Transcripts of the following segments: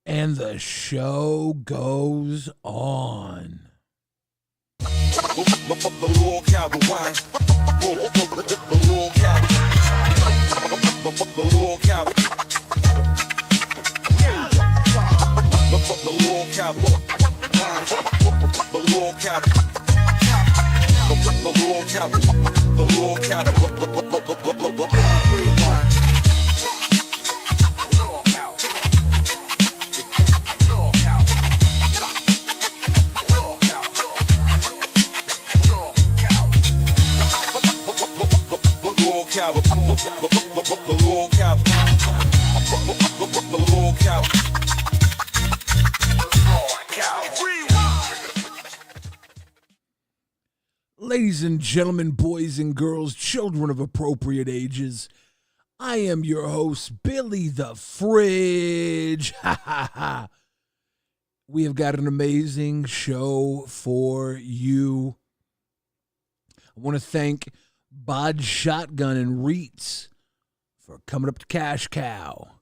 And the show goes on. Ladies and gentlemen, boys and girls, children of appropriate ages, I am your host, Billy the Fridge. We have got an amazing show for you. I want to thank Bod Shotgun and Reets for coming up to Cash Cow.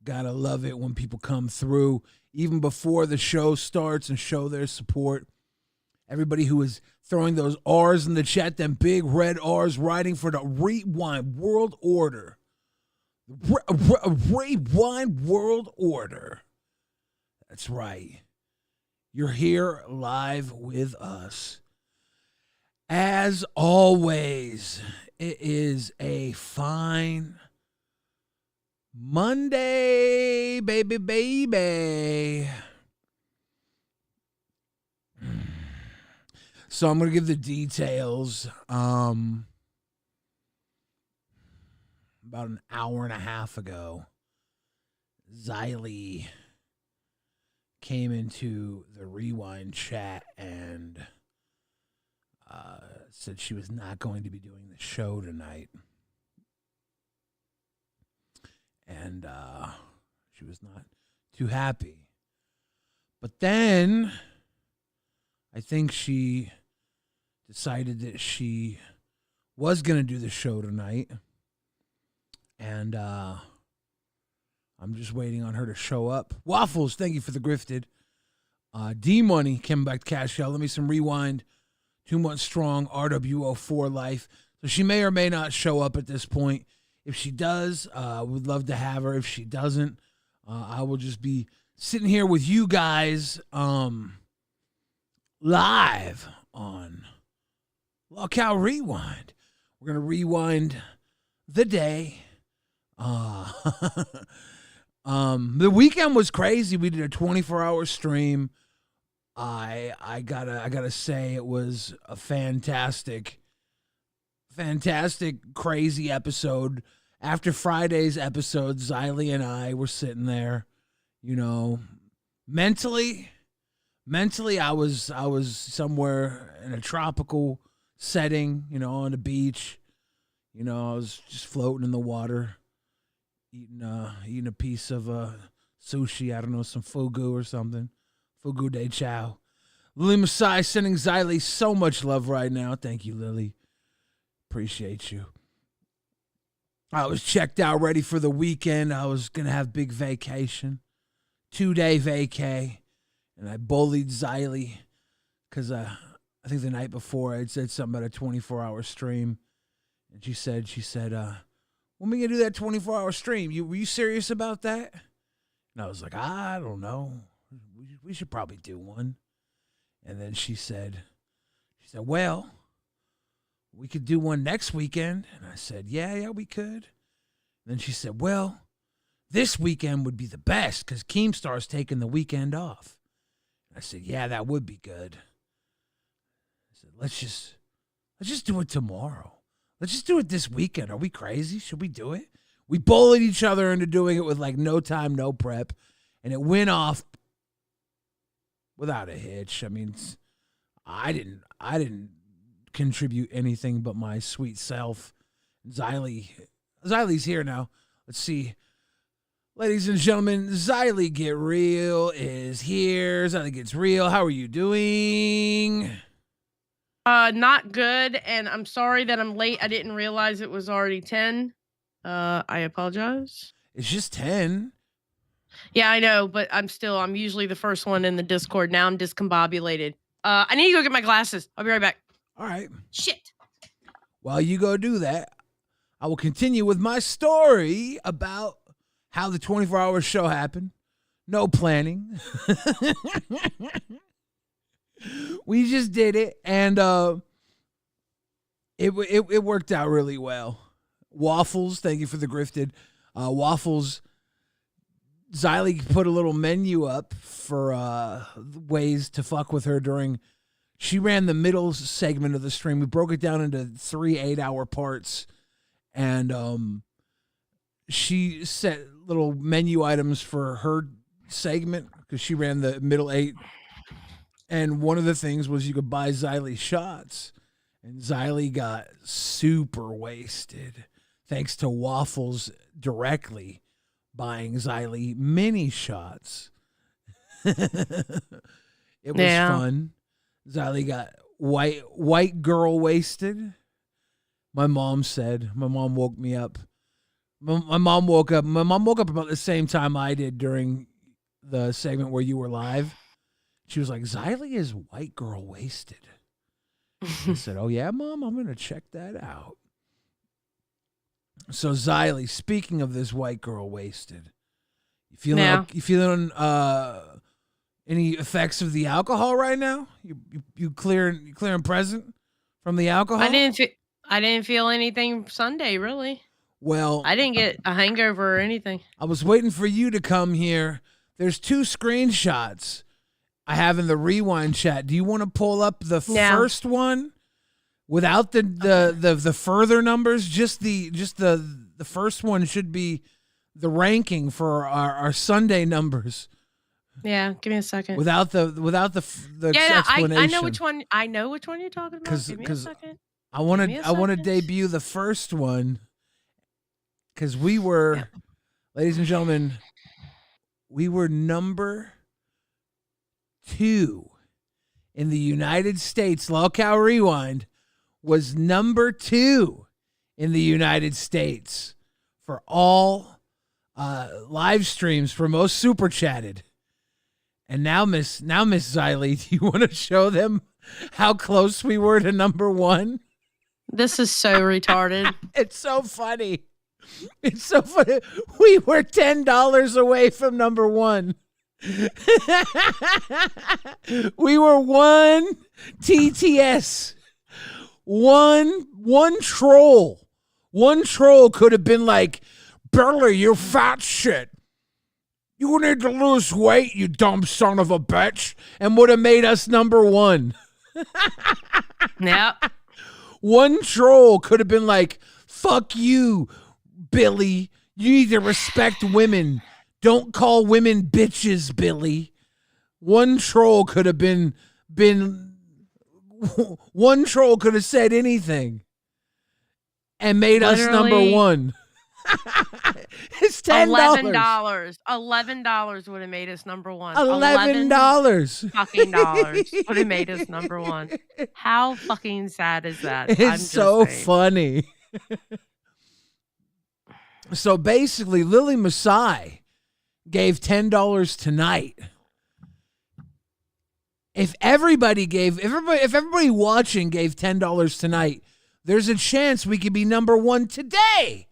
Gotta love it when people come through, even before the show starts, and show their support. Everybody who is throwing those R's in the chat, them big red R's, riding for the Rewind World Order. Rewind World Order. That's right. You're here live with us. As always, it is a fine Monday, baby. So I'm going to give the details. About an hour and a half ago, Xylee came into the Rewind chat and said she was not going to be doing the show tonight. And she was not too happy. But then I think she decided that she was going to do the show tonight. And I'm just waiting on her to show up. Waffles, thank you for the grifted. D-Money came back to Cash Out. Let me some Rewind. 2 months strong, RWO4 life. So she may or may not show up at this point. If she does, we'd love to have her. If she doesn't, I will just be sitting here with you guys live on LolcowRewind. We're going to rewind the day. The weekend was crazy. We did a 24-hour stream. I gotta say it was a fantastic, crazy episode. After Friday's episode, Xylee and I were sitting there, you know, mentally I was somewhere in a tropical setting, you know, on the beach. You know, I was just floating in the water, eating a piece of sushi. I don't know, some fugu or something. Fugu de chow. Lily Masai sending Xylee so much love right now. Thank you, Lily. Appreciate you. I was checked out, ready for the weekend. I was going to have big vacation. 2-day vacay. And I bullied Xylee because I think the night before I'd said something about a 24-hour stream. And she said, when are we going to do that 24-hour stream? Were you serious about that? And I was like, I don't know. We should probably do one. And then she said, well, we could do one next weekend. And I said, yeah, we could. And then she said, well, this weekend would be the best because Keemstar's taking the weekend off. And I said, yeah, that would be good. I said, let's just do it tomorrow. Let's just do it this weekend. Are we crazy? Should we do it? We bullied each other into doing it with like no time, no prep. And it went off without a hitch. I mean, I didn't contribute anything but my sweet self. Xylee's here now. Let's see. Ladies and gentlemen, Xylee Get Real is here. Xylee Gets Real. How are you doing? Not good, and I'm sorry that I'm late. I didn't realize it was already 10. I apologize. It's just 10. Yeah, I know, but I'm usually the first one in the Discord. Now I'm discombobulated. I need to go get my glasses. I'll be right back. All right. Shit. While you go do that, I will continue with my story about how the 24-hour show happened. No planning. We just did it, and it worked out really well. Waffles, thank you for the grifted. Waffles, Xylee put a little menu up for ways to fuck with her during. She ran the middle segment of the stream. We broke it down into 3 8-hour parts, and she set little menu items for her segment because she ran the middle 8. And one of the things was you could buy Xylee shots, and Xylee got super wasted thanks to Waffles directly buying Xylee mini shots. It was fun. Xylee got white girl wasted. My mom woke me up. My mom woke up about the same time I did during the segment where you were live. She was like, Xylee is white girl wasted. I said, oh yeah, Mom, I'm going to check that out. So Xylee, speaking of this white girl wasted, you feeling any effects of the alcohol right now? You clear and present from the alcohol? I didn't feel anything Sunday, really. Well, I didn't get a hangover or anything. I was waiting for you to come here. There's 2 screenshots I have in the rewind chat. Do you want to pull up the first one without the further numbers? Just the first one should be the ranking for our Sunday numbers. Yeah, give me a second. Without the explanation. I know which one. I know which one you're talking about. Give me a second. I want to debut the first one because we were, ladies and gentlemen, we were number 2 in the United States. LolcowRewind was number 2 in the United States for all live streams for most super chatted. And now Miss Xylee, do you want to show them how close we were to number 1? This is so retarded. It's so funny. It's so funny. We were $10 away from number 1. We were 1 TTS. One troll. One troll could have been like, Billy, you fat shit. You need to lose weight, you dumb son of a bitch, and would have made us number 1. Yep. One troll could have been like, fuck you, Billy. You need to respect women. Don't call women bitches, Billy. One troll could have been one troll could have said anything and made us number 1. It's $10. $11 would have made us number 1. $11 fucking dollars would have made us number 1. How fucking sad is that? It's so funny. So basically, Lily Masai gave $10 tonight. If everybody watching gave $10 tonight, there's a chance we could be number 1 today.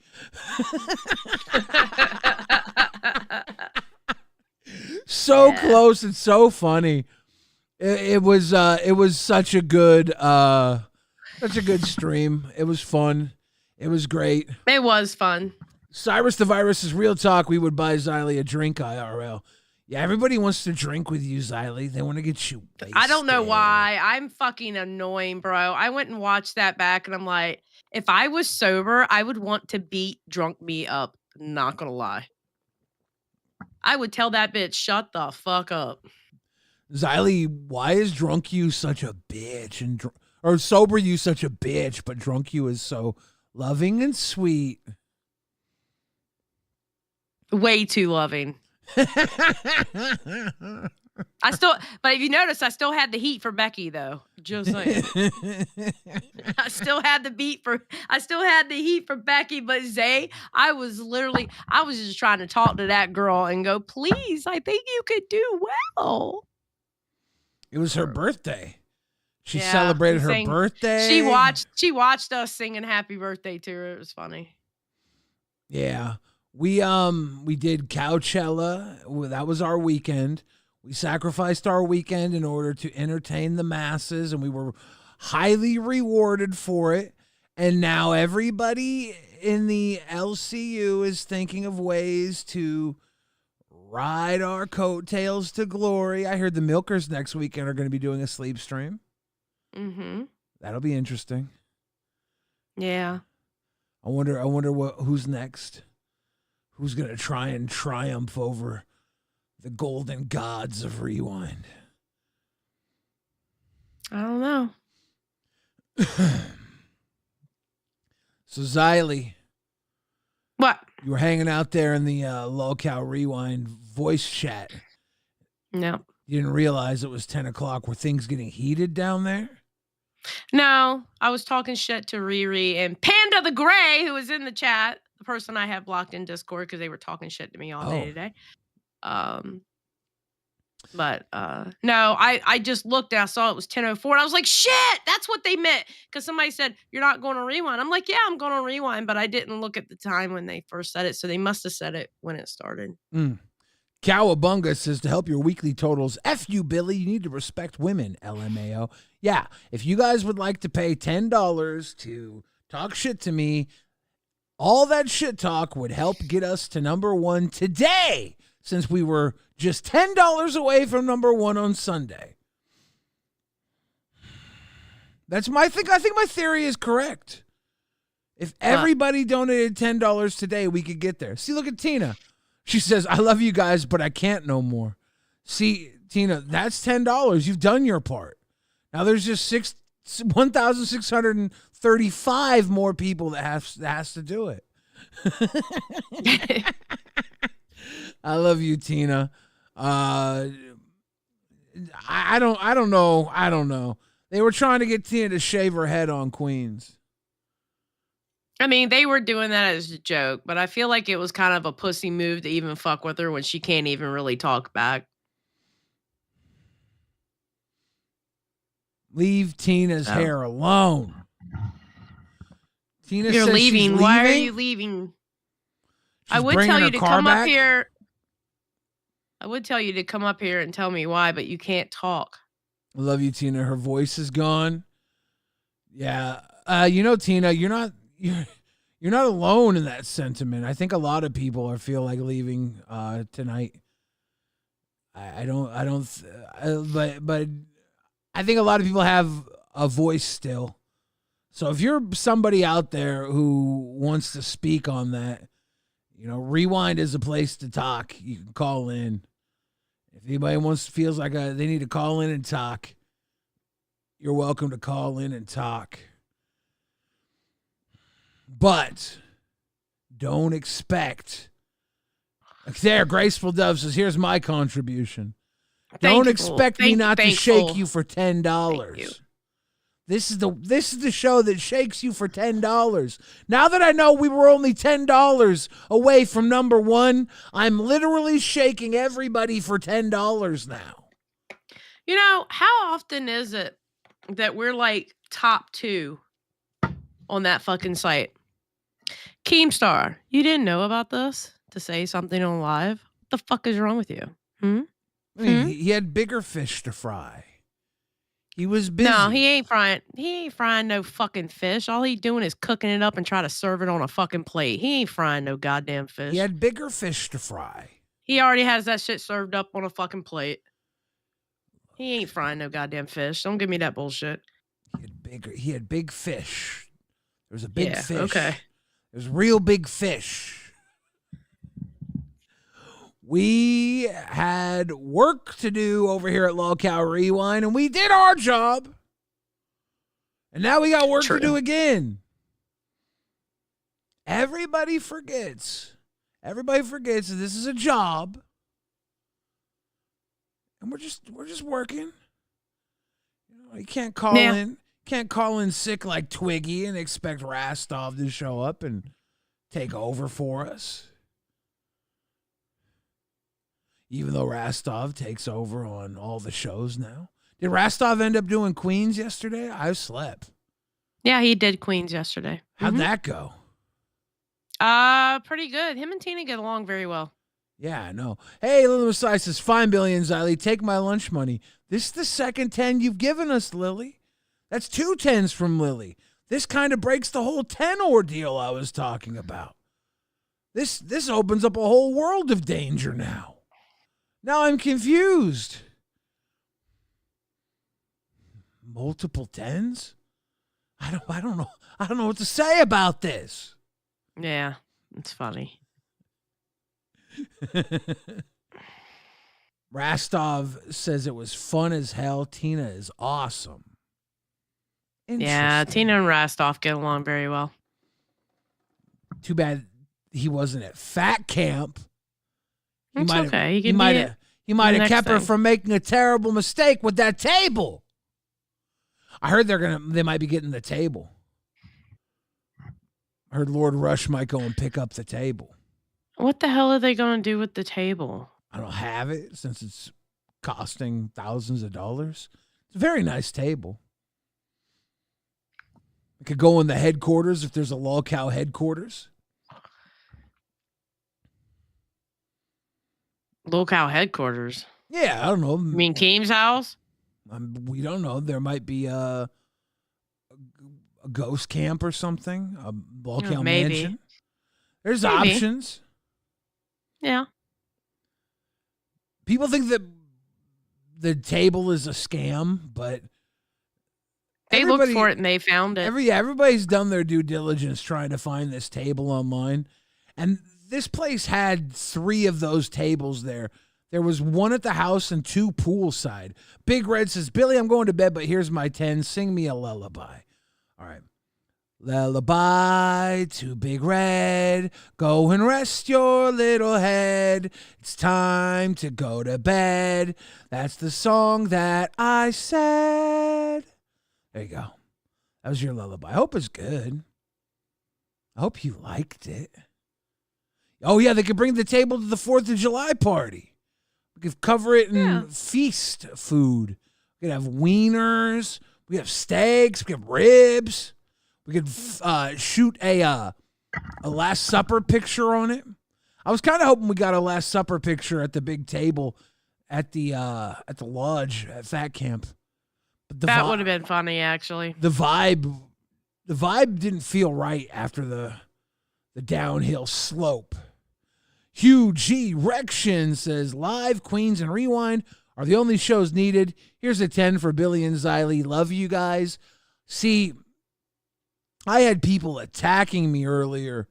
So close and so funny. It was such a good stream. It was fun. It was great. It was fun. Cyrus the Virus is real talk. We would buy Xylee a drink IRL. Yeah, everybody wants to drink with you, Xylee. They want to get you wasted. I don't know why. I'm fucking annoying, bro. I went and watched that back, and I'm like, if I was sober, I would want to beat drunk me up. Not gonna lie. I would tell that bitch, shut the fuck up. Xylee, why is drunk you such a bitch? Or sober you such a bitch, but drunk you is so loving and sweet? Way too loving. But if you notice, I still had the heat for Becky though. Just saying. I still had the heat for Becky, but Zay, I was just trying to talk to that girl and go, please, I think you could do well. It was her birthday. She Yeah, celebrated we her sang- birthday. She watched us singing happy birthday to her. It was funny. Yeah. We did Coachella. That was our weekend. We sacrificed our weekend in order to entertain the masses, and we were highly rewarded for it. And now everybody in the LCU is thinking of ways to ride our coattails to glory. I heard the Milkers next weekend are going to be doing a sleep stream. Mm-hmm. That'll be interesting. Yeah. I wonder who's next. Who's going to try and triumph over the golden gods of Rewind? I don't know. So, Xylee. What? You were hanging out there in the LolcowRewind voice chat. No. You didn't realize it was 10 o'clock. Were things getting heated down there? No. I was talking shit to Riri and Panda the Gray, who was in the chat. The person I have blocked in Discord because they were talking shit to me all day today. But no, I just looked and I saw it was 10:04 and I was like, shit, that's what they meant. Because somebody said, you're not going to Rewind. I'm like, yeah, I'm going to Rewind, but I didn't look at the time when they first said it. So they must have said it when it started. Cowabunga says, to help your weekly totals, F you, Billy, you need to respect women, LMAO. Yeah, if you guys would like to pay $10 to talk shit to me, all that shit talk would help get us to number one today, since we were just $10 away from number one on Sunday. I think my theory is correct. If everybody donated $10 today, we could get there. See, look at Tina. She says, I love you guys, but I can't no more. See, Tina, that's $10. You've done your part. Now there's just 1,635 more people that has to do it. I love you, Tina. I don't know. They were trying to get Tina to shave her head on Queens. I mean, they were doing that as a joke, but I feel like it was kind of a pussy move to even fuck with her when she can't even really talk back. Leave Tina's hair alone. Tina You're says leaving. She's Why are leaving? you leaving? She's I would bringing tell her you to car come back? up here. I would tell you to come up here and tell me why, but you can't talk. I love you, Tina. Her voice is gone. Yeah. Tina, you're not alone in that sentiment. I think a lot of people feel like leaving tonight. But I think a lot of people have a voice still. So if you're somebody out there who wants to speak on that, Rewind is a place to talk. You can call in. If anybody feels like they need to call in and talk, you're welcome to call in and talk. But don't expect. There, Graceful Dove says, here's my contribution. Don't expect me not to shake you for $10. This is the show that shakes you for $10. Now that I know we were only $10 away from number one, I'm literally shaking everybody for $10 now. How often is it that we're like top 2 on that fucking site? Keemstar, you didn't know about this to say something on live? What the fuck is wrong with you? I mean, he had bigger fish to fry. He was busy. No, he ain't frying. He ain't frying no fucking fish. All he doing is cooking it up and try to serve it on a fucking plate. He ain't frying no goddamn fish. He had bigger fish to fry. He already has that shit served up on a fucking plate. He ain't frying no goddamn fish. Don't give me that bullshit. He had big fish. There was a big fish. Okay. There's real big fish. We had work to do over here at LolcowRewind, and we did our job. And now we got work to do again. Everybody forgets that this is a job. and we're just working. You can't call in sick like Twiggy and expect Rastov to show up and take over for us. Even though Rastov takes over on all the shows now. Did Rastov end up doing Queens yesterday? I slept. Yeah, he did Queens yesterday. How'd that go? Pretty good. Him and Tina get along very well. Yeah, I know. Hey, Lily Messiah says, fine, Billy and Xylee, take my lunch money. This is the second 10 you've given us, Lily. That's 2 10s from Lily. This kind of breaks the whole 10 ordeal I was talking about. This opens up a whole world of danger now. Now I'm confused. Multiple 10s? I don't know. I don't know what to say about this. Yeah, it's funny. Rastov says it was fun as hell. Tina is awesome. Yeah, Tina and Rastov get along very well. Too bad he wasn't at Fat Camp. It's okay. He might have kept her from making a terrible mistake with that table. I heard they might be getting the table. I heard Lord Rush might go and pick up the table. What the hell are they going to do with the table? I don't have it since it's costing thousands of dollars. It's a very nice table. It could go in the headquarters if there's a Lolcow headquarters. Lolcow headquarters? Yeah, I don't know. You mean Keem's house? We don't know. There might be a ghost camp or something. A Lolcow mansion. There's options. Yeah. People think that the table is a scam, but they looked for it and they found it. Everybody's done their due diligence trying to find this table online. And this place had 3 of those tables there. There was 1 at the house and 2 poolside. Big Red says, Billy, I'm going to bed, but here's my 10. Sing me a lullaby. All right. Lullaby to Big Red. Go and rest your little head. It's time to go to bed. That's the song that I said. There you go. That was your lullaby. I hope it's good. I hope you liked it. Oh, yeah, they could bring the table to the 4th of July party. We could cover it in feast food. We could have wieners. We have steaks. We have ribs. We could shoot a Last Supper picture on it. I was kind of hoping we got a Last Supper picture at the big table at the lodge at Fat Camp. But that would have been funny, actually. The vibe didn't feel right after the downhill slope. Hugh G. Rection says, live, Queens, and Rewind are the only shows needed. Here's a 10 for Billy and Xylee. Love you guys. See, I had people attacking me earlier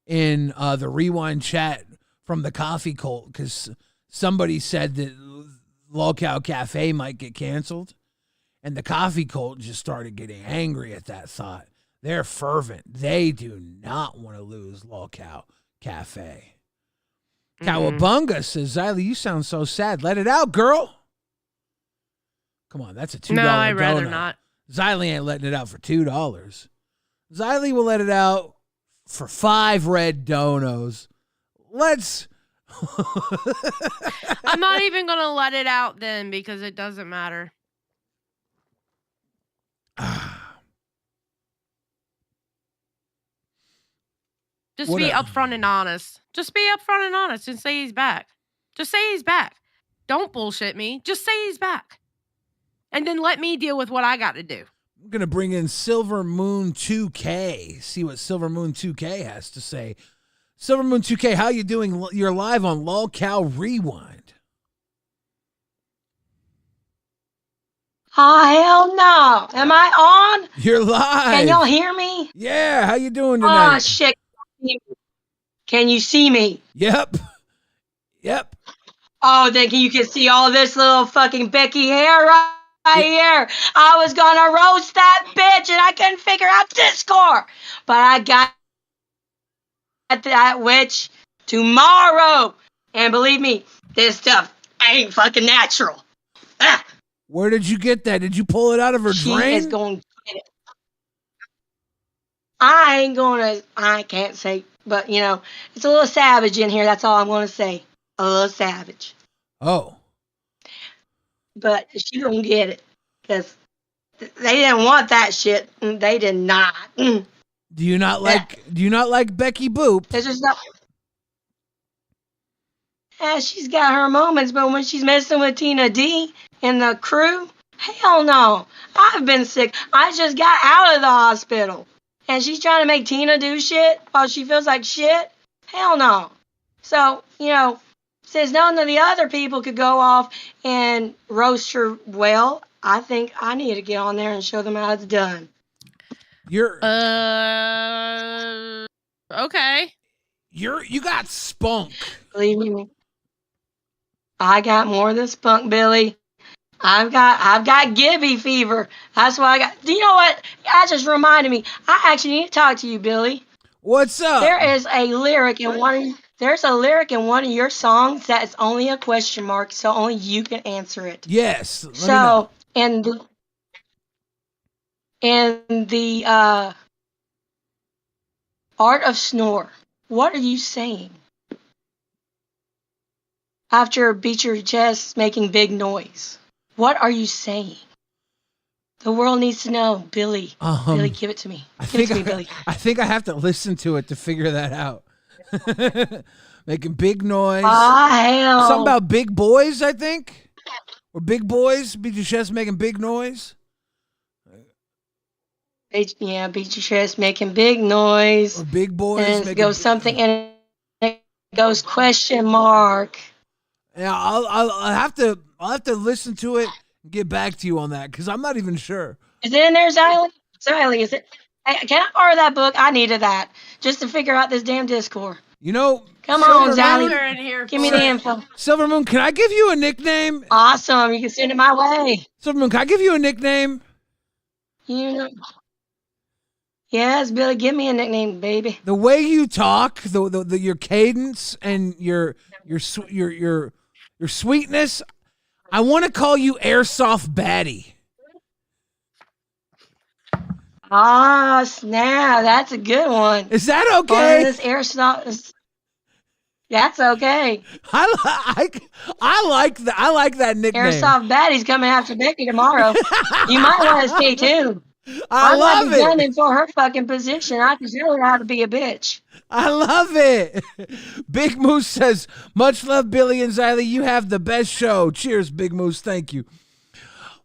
in the Rewind chat from the Coffee Cult because somebody said that Lolcow Cafe might get canceled. And the Coffee Cult just started getting angry at that thought. They're fervent. They do not want to lose Lolcow Cafe. Cowabunga says, Xylee, you sound so sad. Let it out, girl. Come on, that's a $2 No, I'd rather donut. not. Xylee ain't letting it out for $2. Xylee will let it out for 5 red donos. Let's... I'm not even going to let it out then because it doesn't matter. Just be upfront and honest. Just be upfront and honest and say he's back. Just say he's back. Don't bullshit me. Just say he's back. And then let me deal with what I got to do. I'm going to bring in Silver Moon 2K. See what Silver Moon 2K has to say. Silver Moon 2K, how you doing? You're live on LolcowRewind. Oh, hell no. Am I on? You're live. Can y'all hear me? Yeah, how you doing tonight? Oh, shit. Can you see me? Yep. Oh, then you can see all this little fucking Becky hair right here. I was gonna roast that bitch and I couldn't figure out Discord. But I got that witch tomorrow. And believe me, this stuff ain't fucking natural. Where did you get that? Did you pull it out of her She drain? is going to get it. I can't say, but it's a little savage in here. That's all I'm going to say. A little savage. Oh. But she gonna get it. Because they didn't want that shit. They did not. Do you not like Becky Boop? There's just no. Yeah, she's got her moments, but when she's messing with Tina D and the crew, hell no. I've been sick. I just got out of the hospital. And she's trying to make Tina do shit while she feels like shit? Hell no. So, since none of the other people could go off and roast her well, I think I need to get on there and show them how it's done. Okay. You got spunk. Believe me. I got more than spunk, Billy. I've got Gibby fever. That's why I got. Do you know what? That just reminded me. I actually need to talk to you, Billy. What's up? There's a lyric in one of your songs that is only a question mark, so only you can answer it. Yes. So in the Art of Snore, what are you saying? After beat your chest making big noise. What are you saying? The world needs to know, Billy. Billy, give it to me. Give it to me, Billy. I think I have to listen to it to figure that out. Making big noise. Hell. Something about big boys, I think. Or big boys. Beat your chest making big noise. Beat your chest making big noise. Or big boys. And it goes something, and it goes question mark. Yeah, I'll have to listen to it and get back to you on that because I'm not even sure. Is it in there, Xylee? Xylee, is it? Hey, can I borrow that book? I needed that just to figure out this damn Discord. Come on, Xylee. Give me the info. Silver Moon, can I give you a nickname? Awesome. You can send it my way. Silver Moon, can I give you a nickname? Yes, Billy, give me a nickname, baby. The way you talk, your cadence and your sweetness, I want to call you Airsoft Baddy. Ah, snap. That's a good one. Is that okay? This Airsoft. That's okay. I like that nickname. Airsoft Baddy's coming after Becky tomorrow. You might want to stay tuned. I love it. I'm gunning for her fucking position. I can tell her how to be a bitch. I love it. Big Moose says, much love, Billy and Xylee. You have the best show. Cheers, Big Moose. Thank you.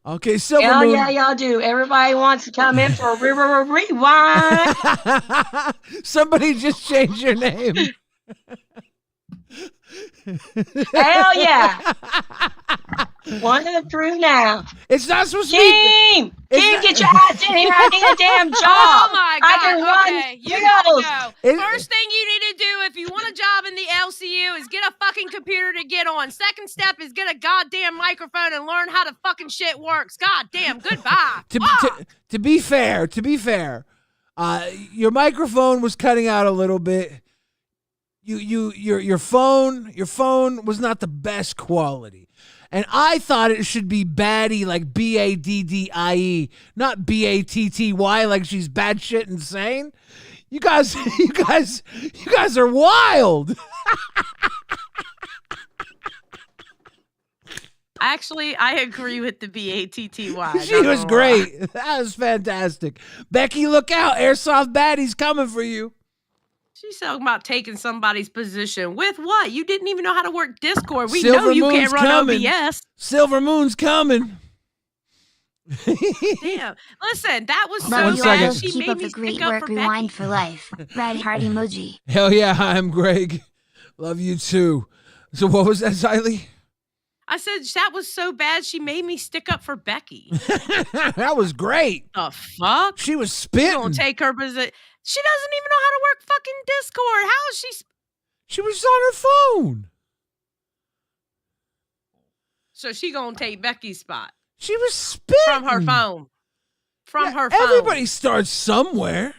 Okay, Silver Moon. Yeah, y'all do. Everybody wants to come in for a rewind. Somebody just changed your name. Hell yeah. One of the crew now. It's not supposed to be. Team, get your ass in here. I need a damn job. Oh my God. I can run. You gotta go. First thing you need to do if you want a job in the LCU is get a fucking computer to get on. Second step is get a goddamn microphone and learn how the fucking shit works. Goddamn, goodbye. To be fair, your microphone was cutting out a little bit. Your phone was not the best quality. And I thought it should be Baddy, like Baddie, not Batty like she's bad shit insane. You guys are wild. Actually, I agree with the Batty. She was great. That was fantastic. Becky, look out. Airsoft Baddy's coming for you. She's talking about taking somebody's position. With what? You didn't even know how to work Discord. We Silver know you Moon's can't run coming. OBS. Silver Moon's coming. Damn. Listen, that was so One bad. second. She Keep made up me the great stick up work, for rewind Becky. for life. Red heart emoji. Hell yeah, I'm Greg. Love you too. So what was that, Xylee? I said that was so bad she made me stick up for Becky. That was great. The fuck? She was She spitting. gonna take her position. She doesn't even know how to work fucking Discord. How is she? She was on her phone. So she gonna take Becky's spot She was spitting. from her phone. From her phone. Everybody starts somewhere.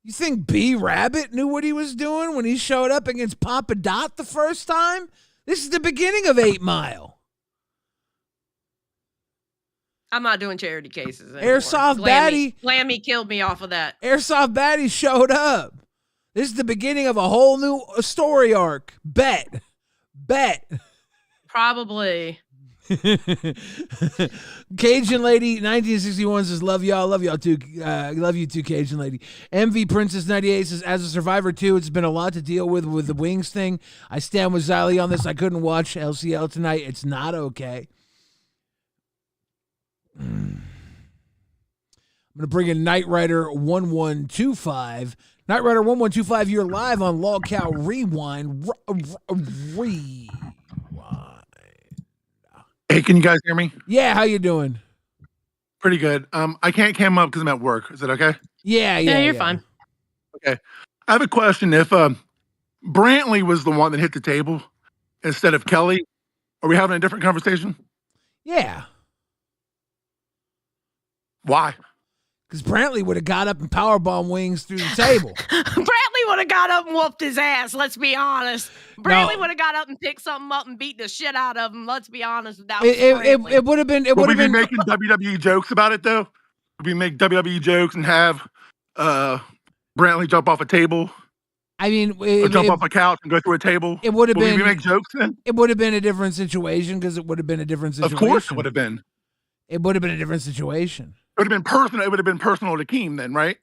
You think B Rabbit knew what he was doing when he showed up against Papa Dot the first time? This is the beginning of 8 Mile. I'm not doing charity cases anymore. Airsoft Baddy. Glammy killed me off of that. Airsoft Baddy showed up. This is the beginning of a whole new story arc. Bet. Probably. Cajun Lady 1961 says, love y'all too. Love you too, Cajun Lady. MV Princess 98 says, as a survivor too, it's been a lot to deal with the wings thing. I stand with Xylee on this. I couldn't watch LCL tonight. It's not okay. I'm gonna bring in Knight Rider 1125. Knight Rider 1125, you're live on LolcowRewind. Rewind. Hey, can you guys hear me? Yeah, how you doing? Pretty good. I can't cam up because I'm at work. Is it okay? Yeah, You're fine. Okay. I have a question. If Brantley was the one that hit the table instead of Kelly, are we having a different conversation? Yeah. Why? Because Brantley would have got up and powerbomb Wings through the table. Brantley would have got up and whooped his ass. Let's be honest. Brantley would have got up and picked something up and beat the shit out of him. Let's be honest. That was It would have been. It Would would we have be been. making WWE jokes about it though? Would we make WWE jokes and have Brantley jump off a table? I mean, Or jump off a couch and go through a table? It would have Would been. we make jokes then? It would have been a different situation because it would have been a different situation. Of course it would have been. It would have been a different situation. It would have been personal. It would have been personal to Keem then, right?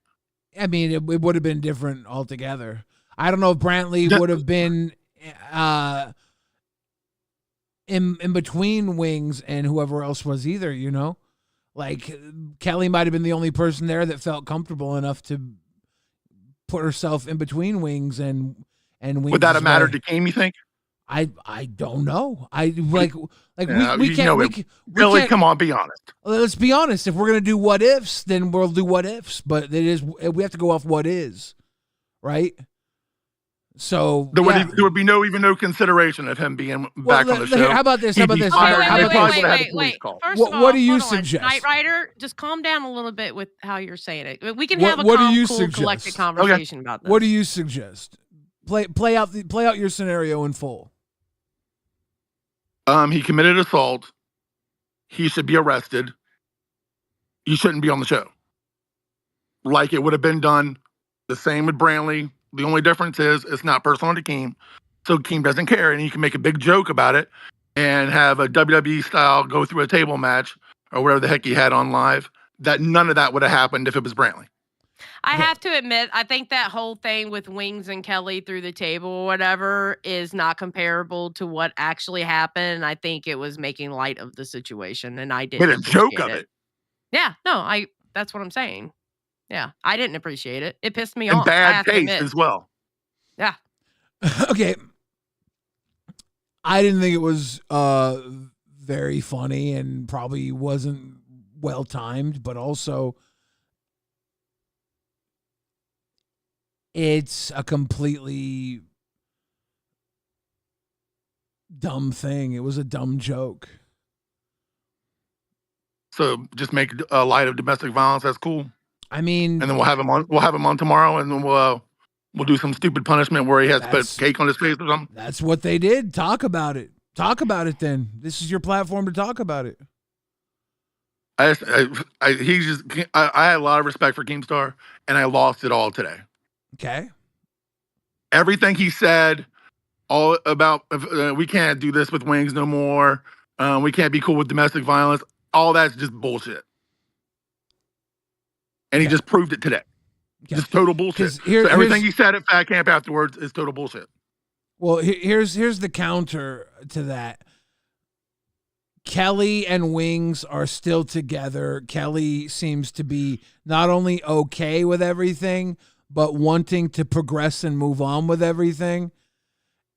I mean, it would have been different altogether. I don't know if Brantley would have been in between Wings and whoever else was either, you know? Like, Kelly might have been the only person there that felt comfortable enough to put herself in between Wings and Wings. Would that have mattered to Keem, you think? I don't know. Yeah, we you can't. know We, it. can, we Billy, can't, come on, be honest. let's be honest. If we're gonna do what ifs, then we'll do what ifs. But we have to go off what is, right? So There would be no consideration of him being back on the show. How about this? How about this? Wait. First of all, what do you hold on. suggest? Knight Rider, just calm down a little bit with how you're saying it. We can What- have a what do calm, you cool, suggest? collected conversation about this. What do you suggest? Play out your scenario in full. He committed assault. He should be arrested. He shouldn't be on the show. Like it would have been done the same with Brantley. The only difference is it's not personal to Keem. So Keem doesn't care. And you can make a big joke about it and have a WWE style go through a table match or whatever the heck he had on live. That none of that would have happened if it was Brantley. I have to admit, I think that whole thing with Wings and Kelly through the table or whatever is not comparable to what actually happened. I think it was making light of the situation, and I didn't Made a joke appreciate of it. Yeah, no, that's what I'm saying. Yeah, I didn't appreciate it. It pissed me And off. I bad have to taste admit. as well. Yeah. Okay. I didn't think it was very funny and probably wasn't well timed, but also it's a completely dumb thing. It was a dumb joke. So just make light of domestic violence. That's cool. I mean, And then we'll have him on. We'll have him on tomorrow, and then we'll do some stupid punishment where he has to put cake on his face or something. that's what they did. Talk about it. Talk about it then. This is your platform to talk about it. I had a lot of respect for Keemstar, and I lost it all today. Okay. Everything he said, all about we can't do this with Wings no more. We can't be cool with domestic violence. All that's just bullshit. And he just proved it today. Okay. Just total bullshit. So everything he said at Fat Camp afterwards is total bullshit. Well, here's the counter to that. Kelly and Wings are still together. Kelly seems to be not only okay with everything, but wanting to progress and move on with everything.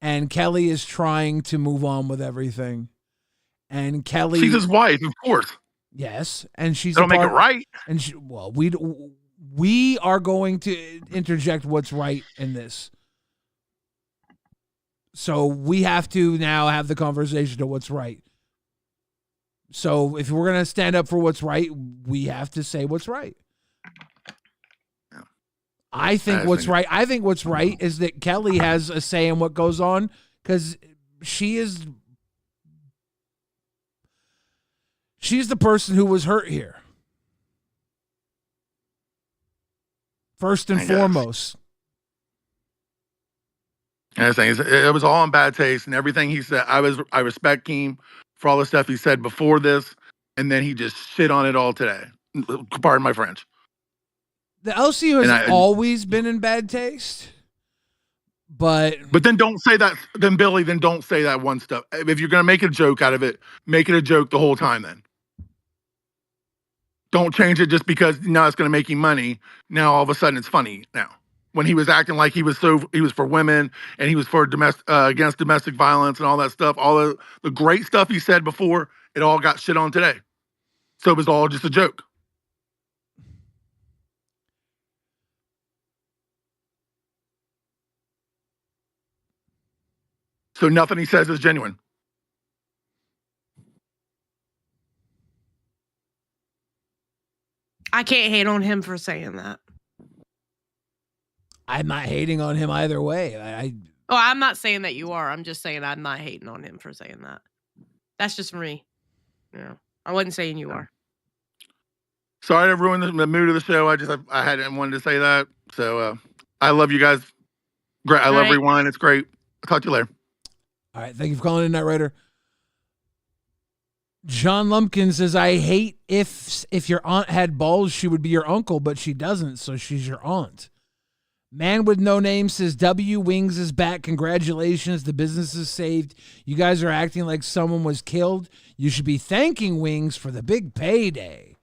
And Kelly is trying to move on with everything. And Kelly, she's his wife, of course. Yes, and she's Don't make it right. And we are going to interject what's right in this. So we have to now have the conversation of what's right. So if we're going to stand up for what's right, we have to say what's right. Yeah. I think what's right is that Kelly has a say in what goes on because she's the person who was hurt here. First and foremost. And I'm saying it was all in bad taste, and everything he said. I respect him for all the stuff he said before this, and then he just shit on it all today. Pardon my French. The LCU has always been in bad taste, but then don't say that. Then Billy, then don't say that one stuff. If you're gonna make a joke out of it, make it a joke the whole time. Then don't change it just because now it's gonna make you money. Now all of a sudden it's funny now. When he was acting like he was for women and he was for against domestic violence and all that stuff, all the great stuff he said before, it all got shit on today. So it was all just a joke. So nothing he says is genuine. I can't hate on him for saying that. I'm not hating on him either way. I'm not saying that you are. I'm just saying I'm not hating on him for saying that. That's just me. Yeah, I wasn't saying you are. Sorry to ruin the mood of the show. I hadn't wanted to say that. So I love you guys. Great. I love Rewind. It's great. I'll talk to you later. All right. Thank you for calling in, Night Rider. John Lumpkin says, I hate if your aunt had balls, she would be your uncle, but she doesn't, so she's your aunt. Man with no name says, W, Wings is back. Congratulations. The business is saved. You guys are acting like someone was killed. You should be thanking Wings for the big payday.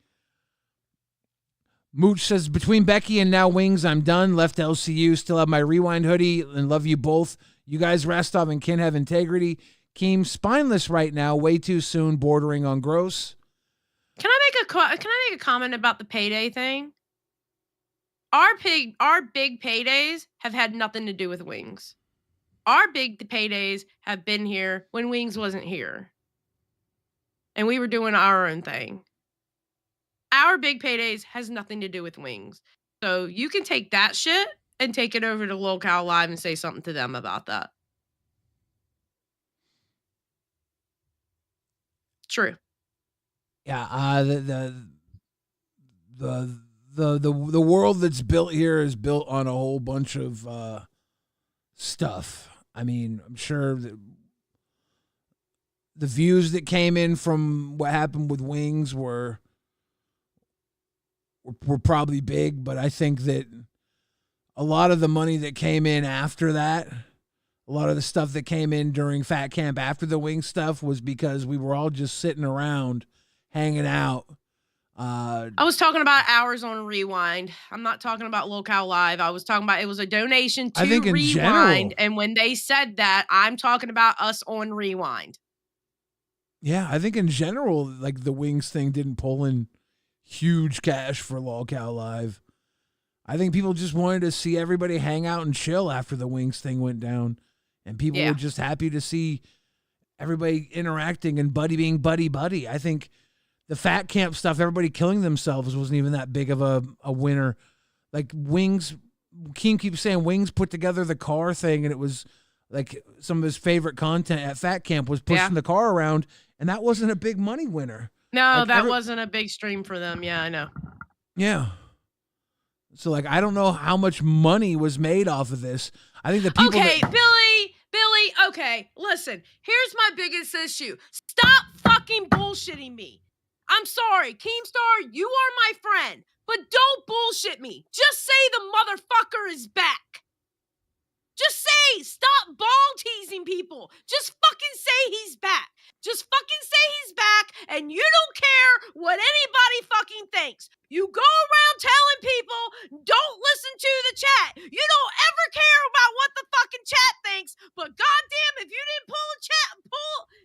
Mooch says, between Becky and now Wings, I'm done. Left LCU. Still have my Rewind hoodie and love you both. You guys, Restov and Kin, have integrity. Keem, spineless right now. Way too soon. Bordering on gross. Can I make a comment about the payday thing? Our big paydays have had nothing to do with Wings. Our big paydays have been here when Wings wasn't here. And we were doing our own thing. Our big paydays has nothing to do with Wings. So you can take that shit and take it over to Lolcow Live and say something to them about that. True. Yeah, the world that's built here is built on a whole bunch of stuff. I mean, I'm sure that the views that came in from what happened with Wings were probably big, but I think that a lot of the money that came in after that, a lot of the stuff that came in during Fat Camp after the Wings stuff was because we were all just sitting around, hanging out. I was talking about hours on Rewind. I'm not talking about Lolcow Live. I was talking about it was a donation to Rewind. And when they said that, I'm talking about us on Rewind. Yeah, I think in general, like the Wings thing didn't pull in huge cash for Lolcow Live. I think people just wanted to see everybody hang out and chill after the Wings thing went down. And people were just happy to see everybody interacting and being buddy. I think the Fat Camp stuff, everybody killing themselves, wasn't even that big of a winner. Like Wings, Keem keeps saying Wings put together the car thing, and it was like some of his favorite content at Fat Camp was pushing the car around, and that wasn't a big money winner. No, like that wasn't a big stream for them. Yeah, I know. Yeah. So, like, I don't know how much money was made off of this. I think the people. Okay, Billy, okay, listen. Here's my biggest issue. Stop fucking bullshitting me. I'm sorry, Keemstar, you are my friend, but don't bullshit me. Just say the motherfucker is back. Just say, stop ball teasing people. Just fucking say he's back. Just fucking say he's back, and you don't care what anybody fucking thinks. You go around telling people, don't listen to the chat. You don't ever care about what the fucking chat thinks, but goddamn, if you didn't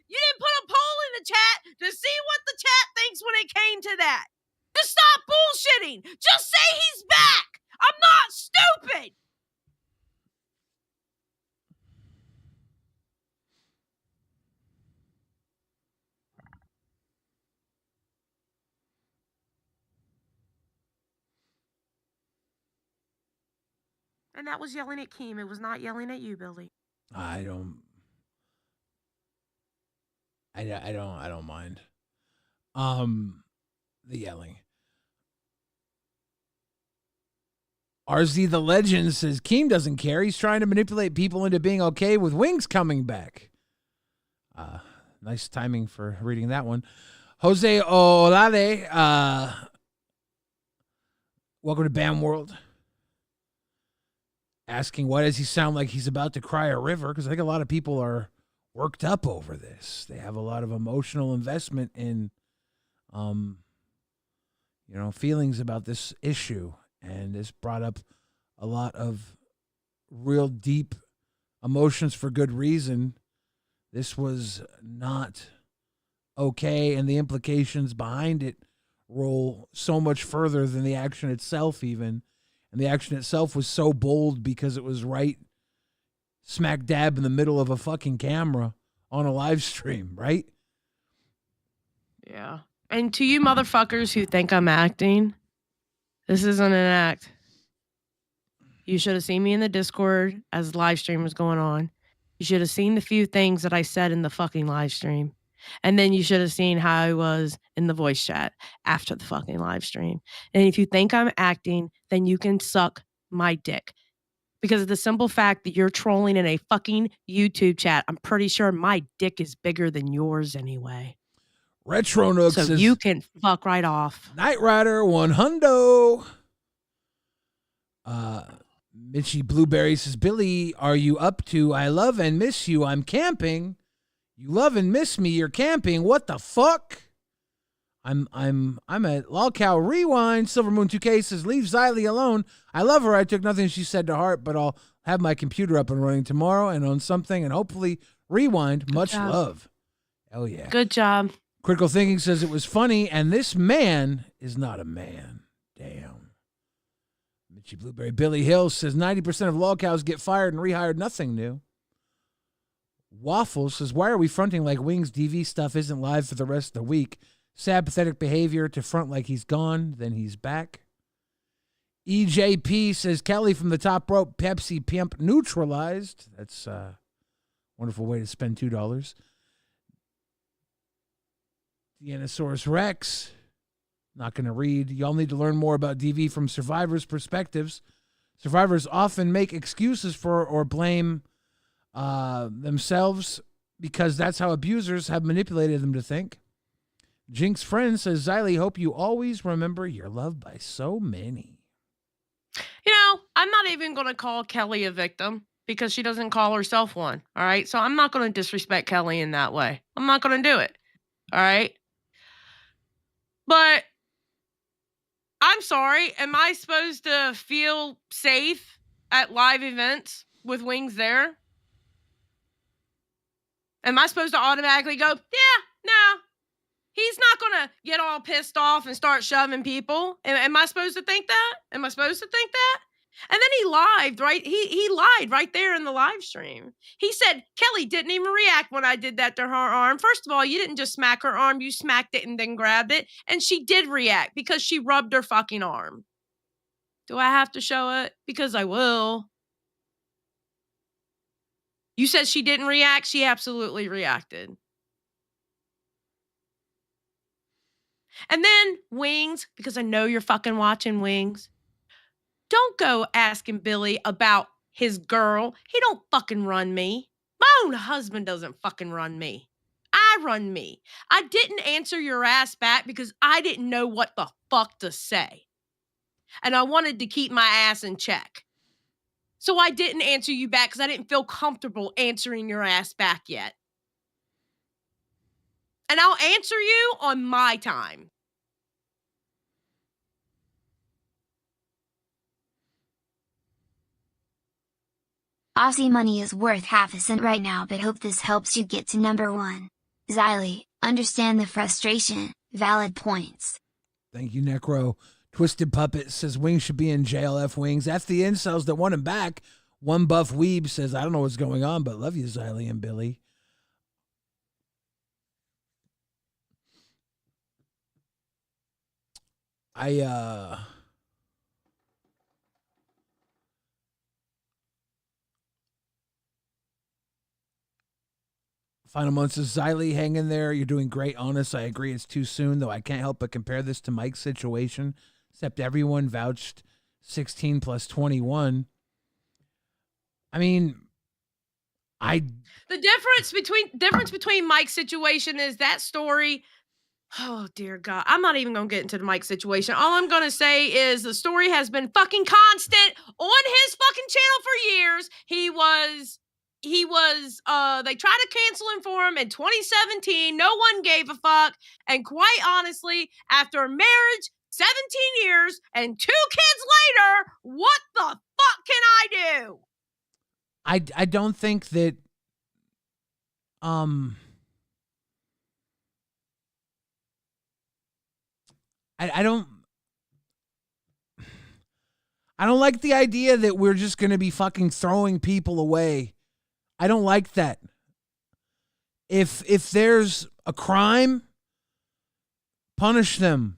you didn't put a poll in the chat to see what the chat thinks when it came to that. Just stop bullshitting. Just say he's back. I'm not stupid. And that was yelling at Keem. It was not yelling at you, Billy. I don't. I don't mind. The yelling. RZ the Legend says Keem doesn't care. He's trying to manipulate people into being okay with Wings coming back. Nice timing for reading that one. Jose Olade, welcome to Bam World. Asking why does he sound like he's about to cry a river? Because I think a lot of people are worked up over this. They have a lot of emotional investment in, feelings about this issue. And it's brought up a lot of real deep emotions for good reason. This was not okay, and the implications behind it roll so much further than the action itself even. And the action itself was so bold because it was right smack dab in the middle of a fucking camera on a live stream, right? Yeah. And to you motherfuckers who think I'm acting, this isn't an act. You should have seen me in the Discord as the live stream was going on. You should have seen the few things that I said in the fucking live stream. And then you should have seen how I was in the voice chat after the fucking live stream. And if you think I'm acting, then you can suck my dick. Because of the simple fact that you're trolling in a fucking YouTube chat, I'm pretty sure my dick is bigger than yours anyway. Retro Nook so says, you can fuck right off. Knight Rider 100. Mitchy Blueberry says, Billy, are you up to I love and miss you? I'm camping. You love and miss me. You're camping. What the fuck? I'm at LolcowRewind. Silver Moon 2K says, leave Xylee alone. I love her. I took nothing she said to heart, but I'll have my computer up and running tomorrow and on something and hopefully rewind. Much love. Hell yeah. Good job. Critical Thinking says it was funny, and this man is not a man. Damn. Mitchy Blueberry Billy Hill says 90% of lolcows get fired and rehired. Nothing new. Waffle says, why are we fronting like Wings DV stuff isn't live for the rest of the week? Sad, pathetic behavior to front like he's gone, then he's back. EJP says, Kelly from the top rope, Pepsi pimp neutralized. That's a wonderful way to spend $2. Deanosaurus Rex, not going to read. Y'all need to learn more about DV from survivors' perspectives. Survivors often make excuses for or blame themselves because that's how abusers have manipulated them to think. Jinx Friend says, Xylee, hope you always remember you're loved by so many. You know, I'm not even going to call Kelly a victim because she doesn't call herself one. All right. So I'm not going to disrespect Kelly in that way. I'm not going to do it. All right. But I'm sorry. Am I supposed to feel safe at live events with Wings there? Am I supposed to automatically go, yeah, no. He's not going to get all pissed off and start shoving people. Am I supposed to think that? Am I supposed to think that? And then he lied, right? He lied right there in the live stream. He said, Kelly didn't even react when I did that to her arm. First of all, you didn't just smack her arm. You smacked it and then grabbed it. And she did react because she rubbed her fucking arm. Do I have to show it? Because I will. You said she didn't react. She absolutely reacted. And then Wings, because I know you're fucking watching Wings. Don't go asking Billy about his girl. He don't fucking run me. My own husband doesn't fucking run me. I run me. I didn't answer your ass back because I didn't know what the fuck to say. And I wanted to keep my ass in check. So I didn't answer you back because I didn't feel comfortable answering your ass back yet. And I'll answer you on my time. Aussie money is worth half a cent right now, but hope this helps you get to number 1. Xylee, understand the frustration, valid points. Thank you, Necro. Twisted Puppet says Wings should be in jail, F Wings. F the incels that want him back. One Buff Weeb says, I don't know what's going on, but love you, Xylee and Billy. Final month says, Xylee, hang in there. You're doing great. Honest, I agree. It's too soon, though I can't help but compare this to Mike's situation, except everyone vouched 16 plus 21. I mean, the difference between Mike's situation is that story. Oh, dear God. I'm not even going to get into the Mike situation. All I'm going to say is the story has been fucking constant on his fucking channel for years. They tried to cancel him for him in 2017. No one gave a fuck. And quite honestly, after a marriage, 17 years, and 2 kids later, what the fuck can I do? I don't think that, I don't like the idea that we're just going to be fucking throwing people away. I don't like that. If there's a crime, punish them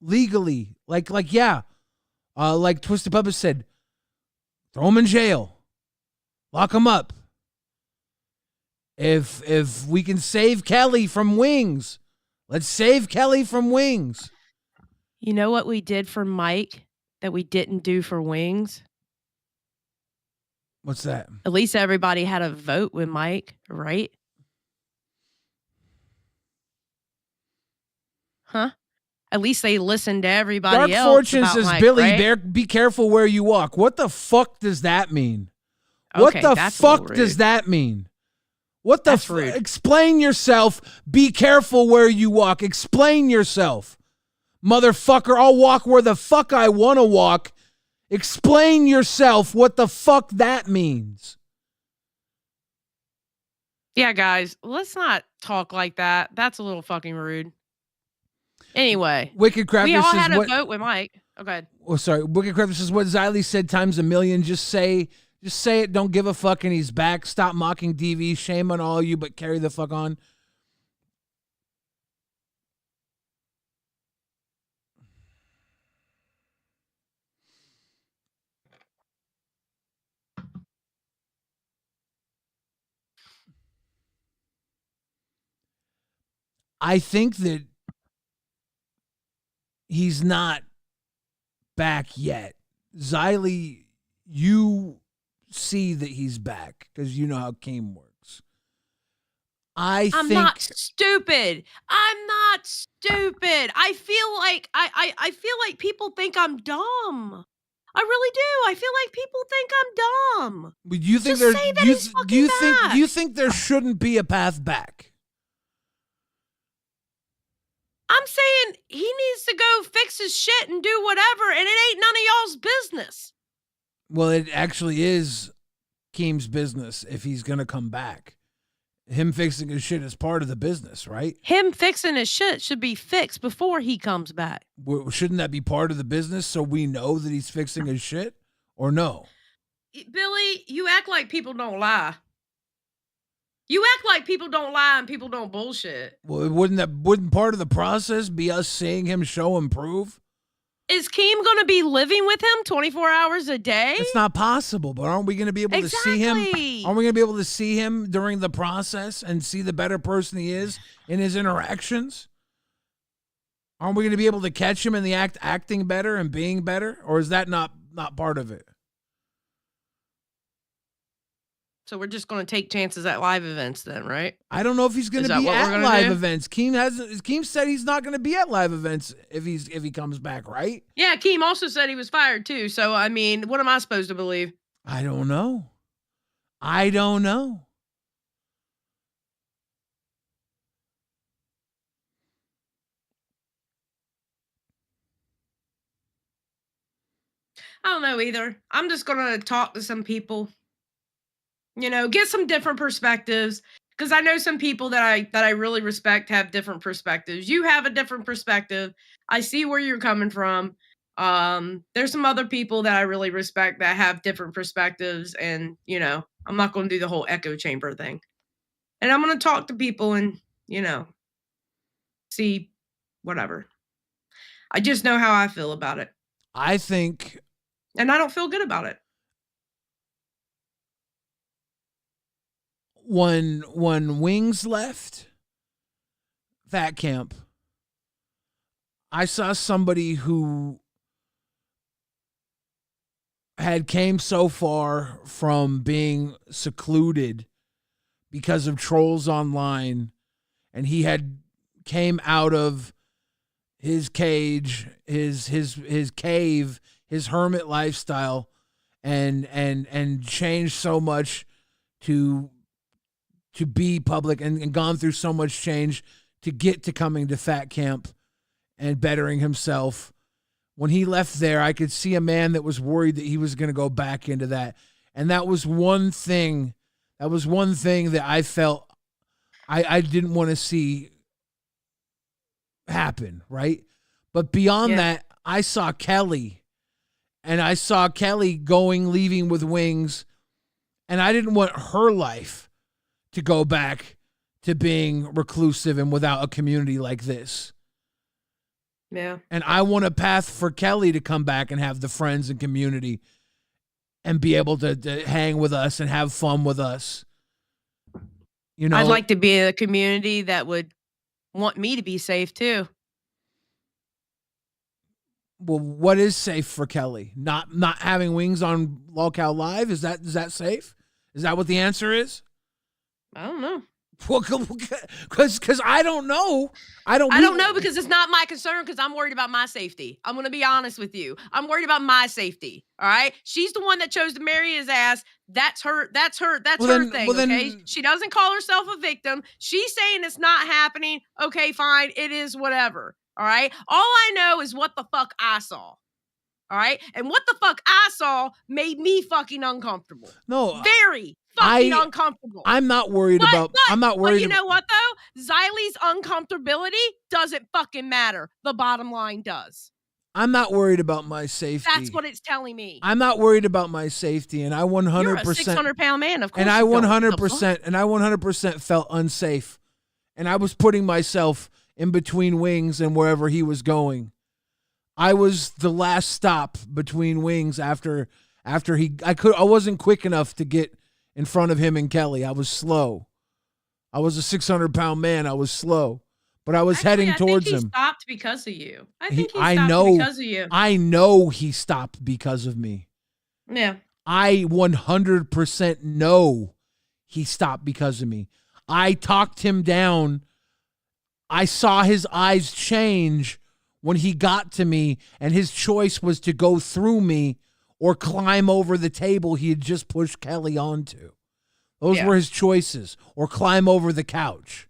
legally. Like Twisted Puppet said, throw them in jail. Lock them up. If we can save Kelly from Wings, let's save Kelly from Wings. You know what we did for Mike that we didn't do for Wings? What's that? At least everybody had a vote with Mike, right? Huh? At least they listened to everybody Dark else. Fortune about says, Mike, Billy, right? be careful where you walk. What the fuck does that mean? Okay, What the that's fuck does that mean? What the rude. Explain yourself. Be careful where you walk. Explain yourself. Motherfucker, I'll walk where the fuck I want to walk. Explain yourself what the fuck that means. Yeah, guys, let's not talk like that. That's a little fucking rude. Anyway, Wicked Crafter we all says, had a vote with Mike. Okay. Oh, sorry. Wicked Crafter says, what Xylee said times a million. Just say it. Don't give a fuck, and he's back. Stop mocking DV. Shame on all you, but carry the fuck on. I think that he's not back yet. Xylee, you see that he's back because you know how Keem works. I'm not stupid. I'm not stupid. I feel like I feel like people think I'm dumb. I really do. I feel like people think I'm dumb. But you think Just say that he's fucking back. Do you think there shouldn't be a path back? I'm saying he needs to go fix his shit and do whatever, and it ain't none of y'all's business. Well, it actually is Keem's business if he's going to come back. Him fixing his shit is part of the business, right? Him fixing his shit should be fixed before he comes back. Shouldn't that be part of the business so we know that he's fixing his shit? Or no? Billy, you act like people don't lie. You act like people don't lie and people don't bullshit. Well, wouldn't part of the process be us seeing him show improve? Is Keem going to be living with him 24 hours a day? It's not possible, but aren't we going to be able to see him? Aren't we going to be able to see him during the process and see the better person he is in his interactions? Aren't we going to be able to catch him in the acting better and being better? Or is that not part of it? So we're just going to take chances at live events then, right? I don't know if he's going to be at live events. Keem said he's not going to be at live events if he comes back, right? Yeah, Keem also said he was fired too. So, I mean, what am I supposed to believe? I don't know. I don't know. I don't know either. I'm just going to talk to some people. You know, get some different perspectives, because I know some people that I really respect have different perspectives. You have a different perspective. I see where you're coming from. There's some other people that I really respect that have different perspectives, and you know, I'm not going to do the whole echo chamber thing. And I'm going to talk to people and, you know, see whatever. I just know how I feel about it. I think, and I don't feel good about it. when Wings left Fat Camp, I saw somebody who had came so far from being secluded because of trolls online, and he had came out of his cage, his cave, his hermit lifestyle, and changed so much to be public, and gone through so much change to get to coming to Fat Camp and bettering himself. When he left there, I could see a man that was worried that he was going to go back into that. And that was one thing that I felt I didn't want to see happen, right? But beyond that, I saw Kelly, and I saw Kelly leaving with Wings, and I didn't want her life to go back to being reclusive and without a community like this. Yeah. And I want a path for Kelly to come back and have the friends and community and be able to hang with us and have fun with us. You know, I'd like to be a community that would want me to be safe too. Well, what is safe for Kelly? Not having Wings on Lolcow Live? Is that safe? Is that what the answer is? I don't know. Well, because I don't know. I don't know because it's not my concern, because I'm worried about my safety. I'm going to be honest with you. I'm worried about my safety. All right. She's the one that chose to marry his ass. That's her thing. Okay. She doesn't call herself a victim. She's saying it's not happening. Okay, fine. It is whatever. All right. All I know is what the fuck I saw. All right. And what the fuck I saw made me fucking uncomfortable. No. Very fucking uncomfortable. I'm not worried about. I'm not worried. But you know what though? Xylie's uncomfortability doesn't fucking matter. The bottom line does. I'm not worried about my safety. That's what it's telling me. I'm not worried about my safety, and I 100%. You're a 600-pound man, of course. And I 100% felt unsafe, and I was putting myself in between Wings and wherever he was going. I was the last stop between Wings after I wasn't quick enough to get in front of him and Kelly. I was slow. I was a 600-pound man. I was slow, but I was heading towards him. He stopped because of you. I think he stopped because of you. I know he stopped because of me. Yeah. I 100% know he stopped because of me. I talked him down. I saw his eyes change when he got to me, and his choice was to go through me or climb over the table he had just pushed Kelly onto. Those were his choices, or climb over the couch.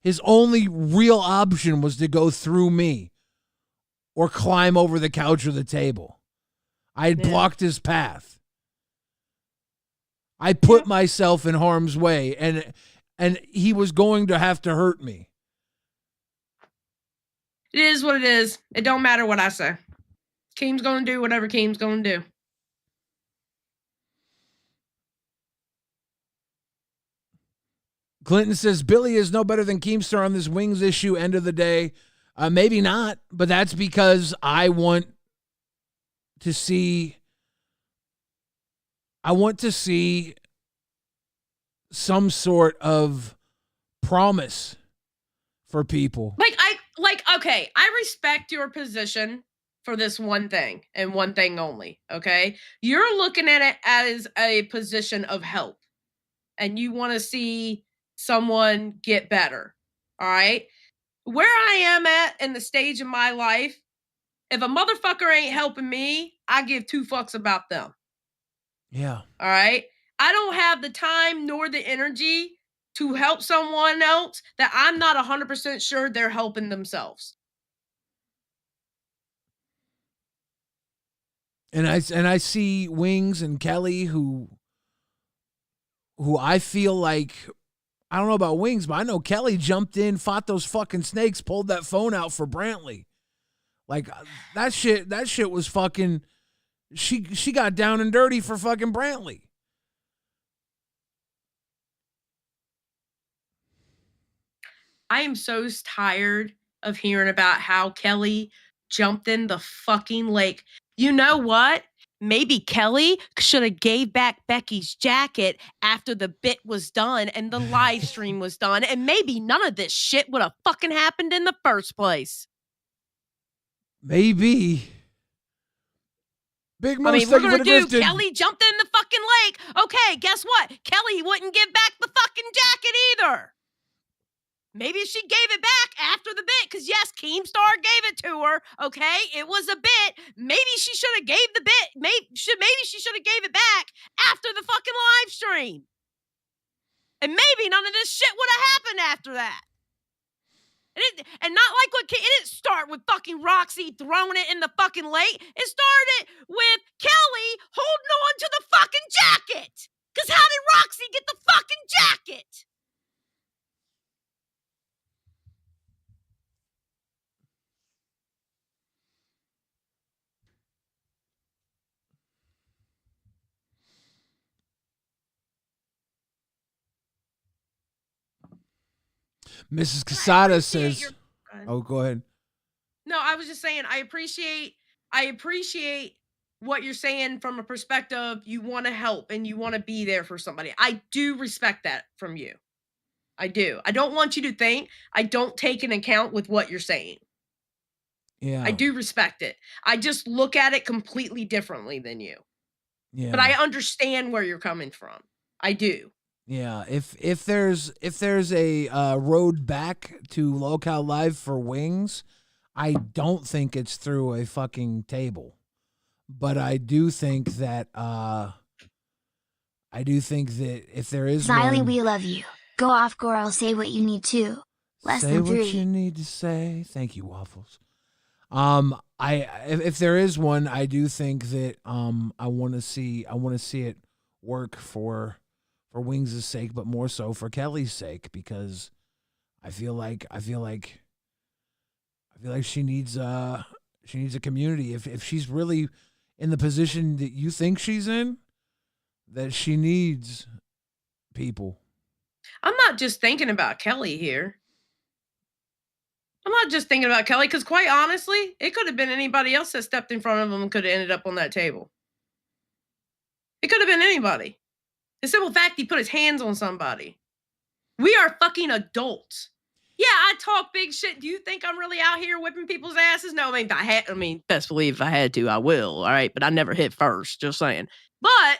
His only real option was to go through me or climb over the couch or the table. I had blocked his path. I put myself in harm's way, and he was going to have to hurt me. It is what it is. It don't matter what I say. Keem's going to do whatever Keem's going to do. Clinton says, Billy is no better than Keemstar on this Wings issue, end of the day. Maybe not, but that's because I want to see some sort of promise for people. Okay, I respect your position for this one thing and one thing only, okay? You're looking at it as a position of help, and you want to see someone get better, all right? Where I am at in the stage of my life, if a motherfucker ain't helping me, I give two fucks about them. Yeah. All right? I don't have the time nor the energy to help someone else that I'm not 100% sure they're helping themselves. And I see Wings and Kelly who I feel like, I don't know about Wings, but I know Kelly jumped in, fought those fucking snakes, pulled that phone out for Brantley. Like that shit was fucking, she got down and dirty for fucking Brantley. I am so tired of hearing about how Kelly jumped in the fucking lake. You know what? maybe Kelly should have gave back Becky's jacket after the bit was done and the live stream was done, and maybe none of this shit would have fucking happened in the first place. Maybe. Big Mo, I mean, we're gonna do grifted. Kelly jumped in the fucking lake. Okay, guess what? Kelly wouldn't give back the fucking jacket either. Maybe she gave it back after the bit, because yes, Keemstar gave it to her. Okay, it was a bit. Maybe she should have gave the bit. Maybe she should have gave it back after the fucking live stream. And maybe none of this shit would have happened after that. And not like what it didn't start with fucking Roxy throwing it in the fucking lake. It started with Kelly holding on to the fucking jacket. Because how did Roxy get the fucking jacket? Mrs. Casada says, "Oh, go ahead." No, I was just saying I appreciate what you're saying from a perspective you want to help and you want to be there for somebody. I do respect that from you. I do. I don't want you to think I don't take an account with what you're saying. Yeah. I do respect it. I just look at it completely differently than you. Yeah. But I understand where you're coming from. I do. Yeah, if there's a road back to Local Live for wings, I don't think it's through a fucking table, but I do think that if there is Xylee, one, we love you. Go off, girl. Say what you need to. Less say than what 3. you need to say. Thank you, Waffles. If there is one, I do think that I want to see it work for Wings' sake, but more so for Kelly's sake, because I feel like she needs a community. If she's really in the position that you think she's in, that she needs people. I'm not just thinking about Kelly here. I'm not just thinking about Kelly, because quite honestly, it could have been anybody else that stepped in front of him and could have ended up on that table. It could have been anybody. The simple fact he put his hands on somebody. We are fucking adults. Yeah, I talk big shit. Do you think I'm really out here whipping people's asses? No, I mean, best believe if I had to, I will. All right, but I never hit first. Just saying. But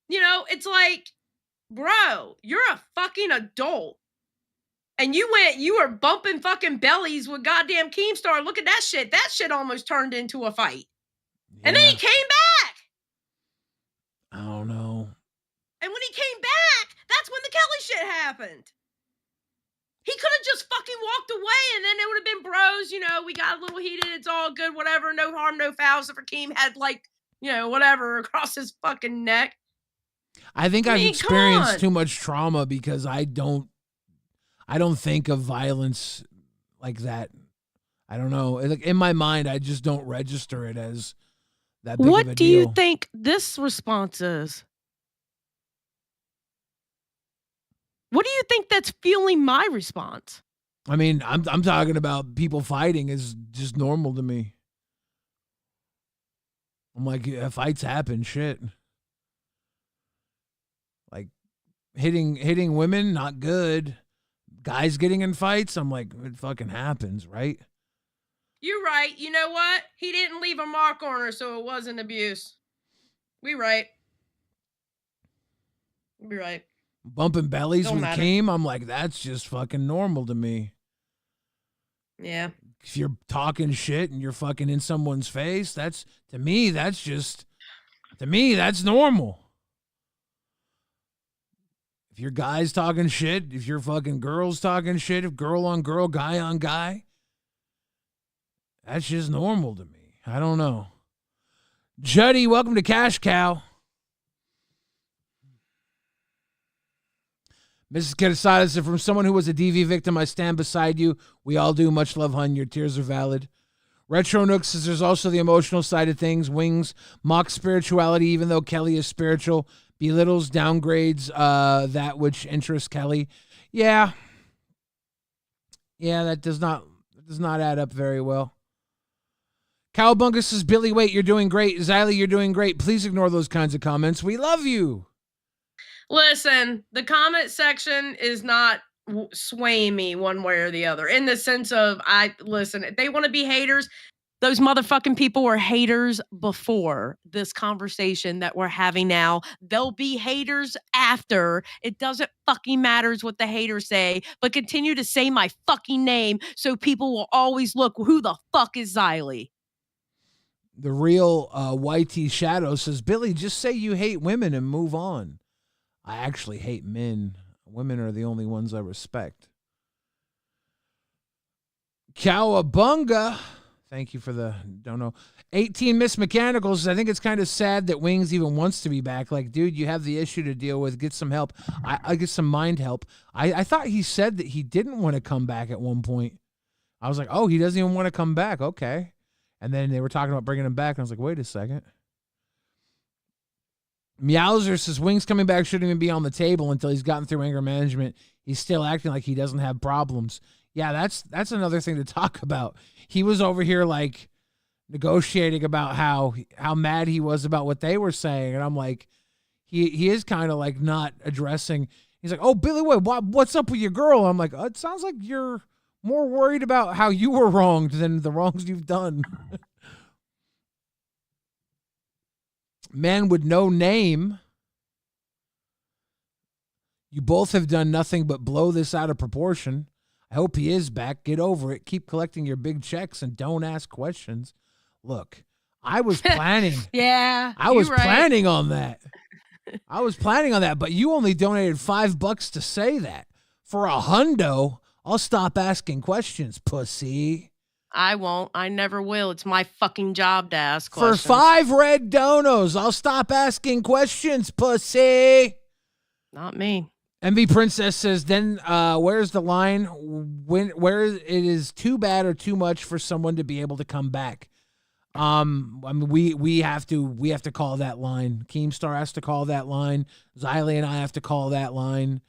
it's like, bro, you're a fucking adult, and you were bumping fucking bellies with goddamn Keemstar. Look at that shit. That shit almost turned into a fight, and then he came back. I don't know. And when he came back, that's when the Kelly shit happened. He could have just fucking walked away, and then it would have been bros, we got a little heated, it's all good, whatever, no harm, no foul. So Rakeem had whatever across his fucking neck. I think I've experienced too much trauma because I don't think of violence like that. I don't know. Like in my mind, I just don't register it as that big of a deal. What do you think this response is? What do you think that's fueling my response? I mean, I'm talking about people fighting is just normal to me. I'm like, fights happen, shit. Like hitting women, not good. Guys getting in fights, I'm like, it fucking happens, right? You're right. You know what? He didn't leave a mark on her, so it wasn't abuse. We right. We right. Bumping bellies with Keem, I'm like, that's just fucking normal to me. Yeah. If you're talking shit and you're fucking in someone's face, that's normal. If your guy's talking shit, if your fucking girl's talking shit, if girl on girl, guy on guy, that's just normal to me. I don't know. Juddy, welcome to Cash Cow. Mrs. Kedasada said, from someone who was a DV victim, I stand beside you. We all do. Much love, hun. Your tears are valid. Retro Nook says there's also the emotional side of things. Wings mocks spirituality, even though Kelly is spiritual. Belittles, downgrades that which interests Kelly. Yeah. Yeah, that does not add up very well. Cowabunga says, Billy, wait, you're doing great. Xylee, you're doing great. Please ignore those kinds of comments. We love you. Listen, the comment section is not swaying me one way or the other, in the sense of, listen, if they want to be haters, those motherfucking people were haters before this conversation that we're having now. They'll be haters after. It doesn't fucking matter what the haters say, but continue to say my fucking name so people will always look, who the fuck is Xylee? The real YT Shadow says, Billy, just say you hate women and move on. I actually hate men. Women are the only ones I respect. Cowabunga. Thank you for the don't know. 18 Miss Mechanicals. I think it's kind of sad that Wings even wants to be back. Like, dude, you have the issue to deal with. Get some help. I get some mind help. I thought he said that he didn't want to come back at one point. I was like, oh, he doesn't even want to come back. Okay. And then they were talking about bringing him back. And I was like, wait a second. Meowser says, Wings coming back shouldn't even be on the table until he's gotten through anger management. He's still acting like he doesn't have problems. Yeah, that's another thing to talk about. He was over here like negotiating about how mad he was about what they were saying, and I'm like, he is kind of like not addressing. He's like, oh, Billy, what's up with your girl? I'm like, it sounds like you're more worried about how you were wronged than the wrongs you've done. Man with no name. You both have done nothing but blow this out of proportion. I hope he is back. Get over it. Keep collecting your big checks and don't ask questions. Look, I was planning. Yeah, I was planning on that. I was planning on that, but you only donated $5 to say that. For $100, I'll stop asking questions, pussy. I won't. I never will. It's my fucking job to ask questions. For 5 red donos, I'll stop asking questions, pussy. Not me. MV Princess says, then where's the line where it is too bad or too much for someone to be able to come back? I mean, we have to call that line. Keemstar has to call that line. Xylee and I have to call that line.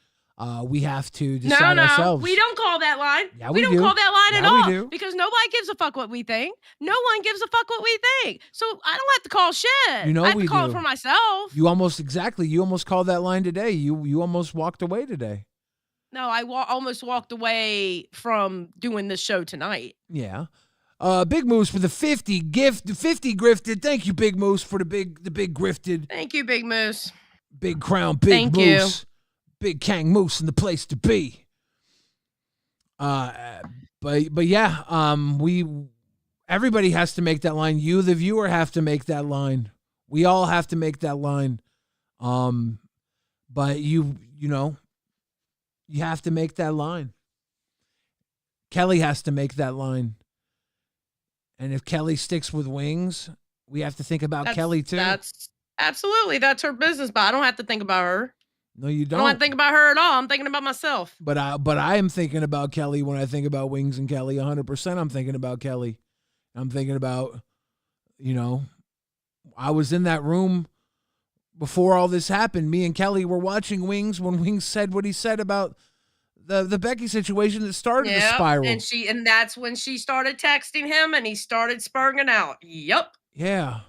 We have to decide ourselves. We don't call that line. Yeah, we don't call that line at all. We do. Because nobody gives a fuck what we think. No one gives a fuck what we think. So I don't have to call shit. You know I have we to call do. it for myself. You almost called that line today. You almost walked away today. No, I almost walked away from doing this show tonight. Yeah. Big Moose for the 50 grifted. Thank you, Big Moose, for the big grifted. Thank you, Big Moose. Big Crown, Big Moose. You. Big Kang Moose in the place to be. But yeah, everybody has to make that line. You, the viewer, have to make that line. We all have to make that line. But you have to make that line. Kelly has to make that line. And if Kelly sticks with Wings, we have to think about Kelly too. That's her business, but I don't have to think about her. No, you don't. I don't have to think about her at all. I'm thinking about myself. But I am thinking about Kelly when I think about Wings and Kelly. 100% I'm thinking about Kelly. I'm thinking about, I was in that room before all this happened. Me and Kelly were watching Wings when Wings said what he said about the Becky situation that started the spiral. And that's when she started texting him and he started spurring out. Yep. Yeah.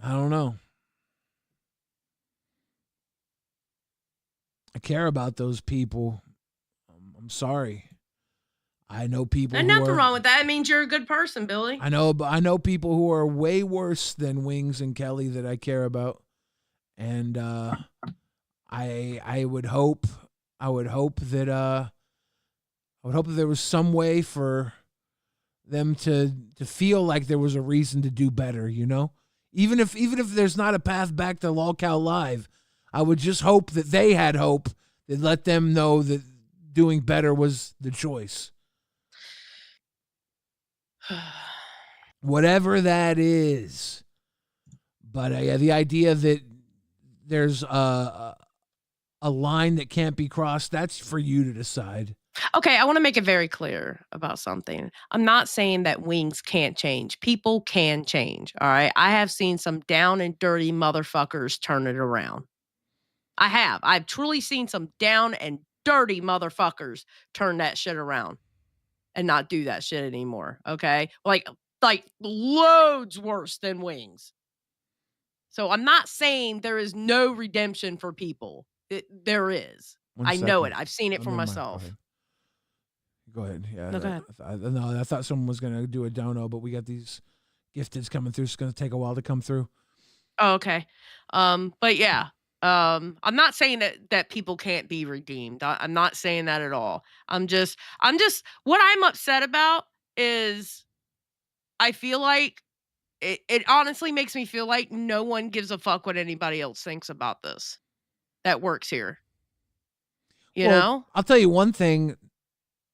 I don't know. I care about those people. I'm sorry. I know people. There's nothing wrong with that. It means you're a good person, Billy. I know people who are way worse than Wings and Kelly that I care about, and I would hope that there was some way for them to feel like there was a reason to do better. Even if there's not a path back to Lolcow Live, I would just hope that they had hope that let them know that doing better was the choice. Whatever that is. But the idea that there's a line that can't be crossed, that's for you to decide. Okay, I want to make it very clear about something. I'm not saying that Wings can't change. People can change, all right? I have seen some down and dirty motherfuckers turn it around. I have. I've truly seen some down and dirty motherfuckers turn that shit around and not do that shit anymore. Okay. Like loads worse than wings. So I'm not saying there is no redemption for people. There is. I know it. I've seen it for myself. Go ahead. Yeah. No, go ahead. I thought someone was going to do a dono, but we got these gifteds coming through. It's going to take a while to come through. Oh, okay. But yeah, I'm not saying that people can't be redeemed. I'm not saying that at all. I'm just what I'm upset about is I feel like it honestly makes me feel like no one gives a fuck what anybody else thinks about this that works here. You know? I'll tell you one thing.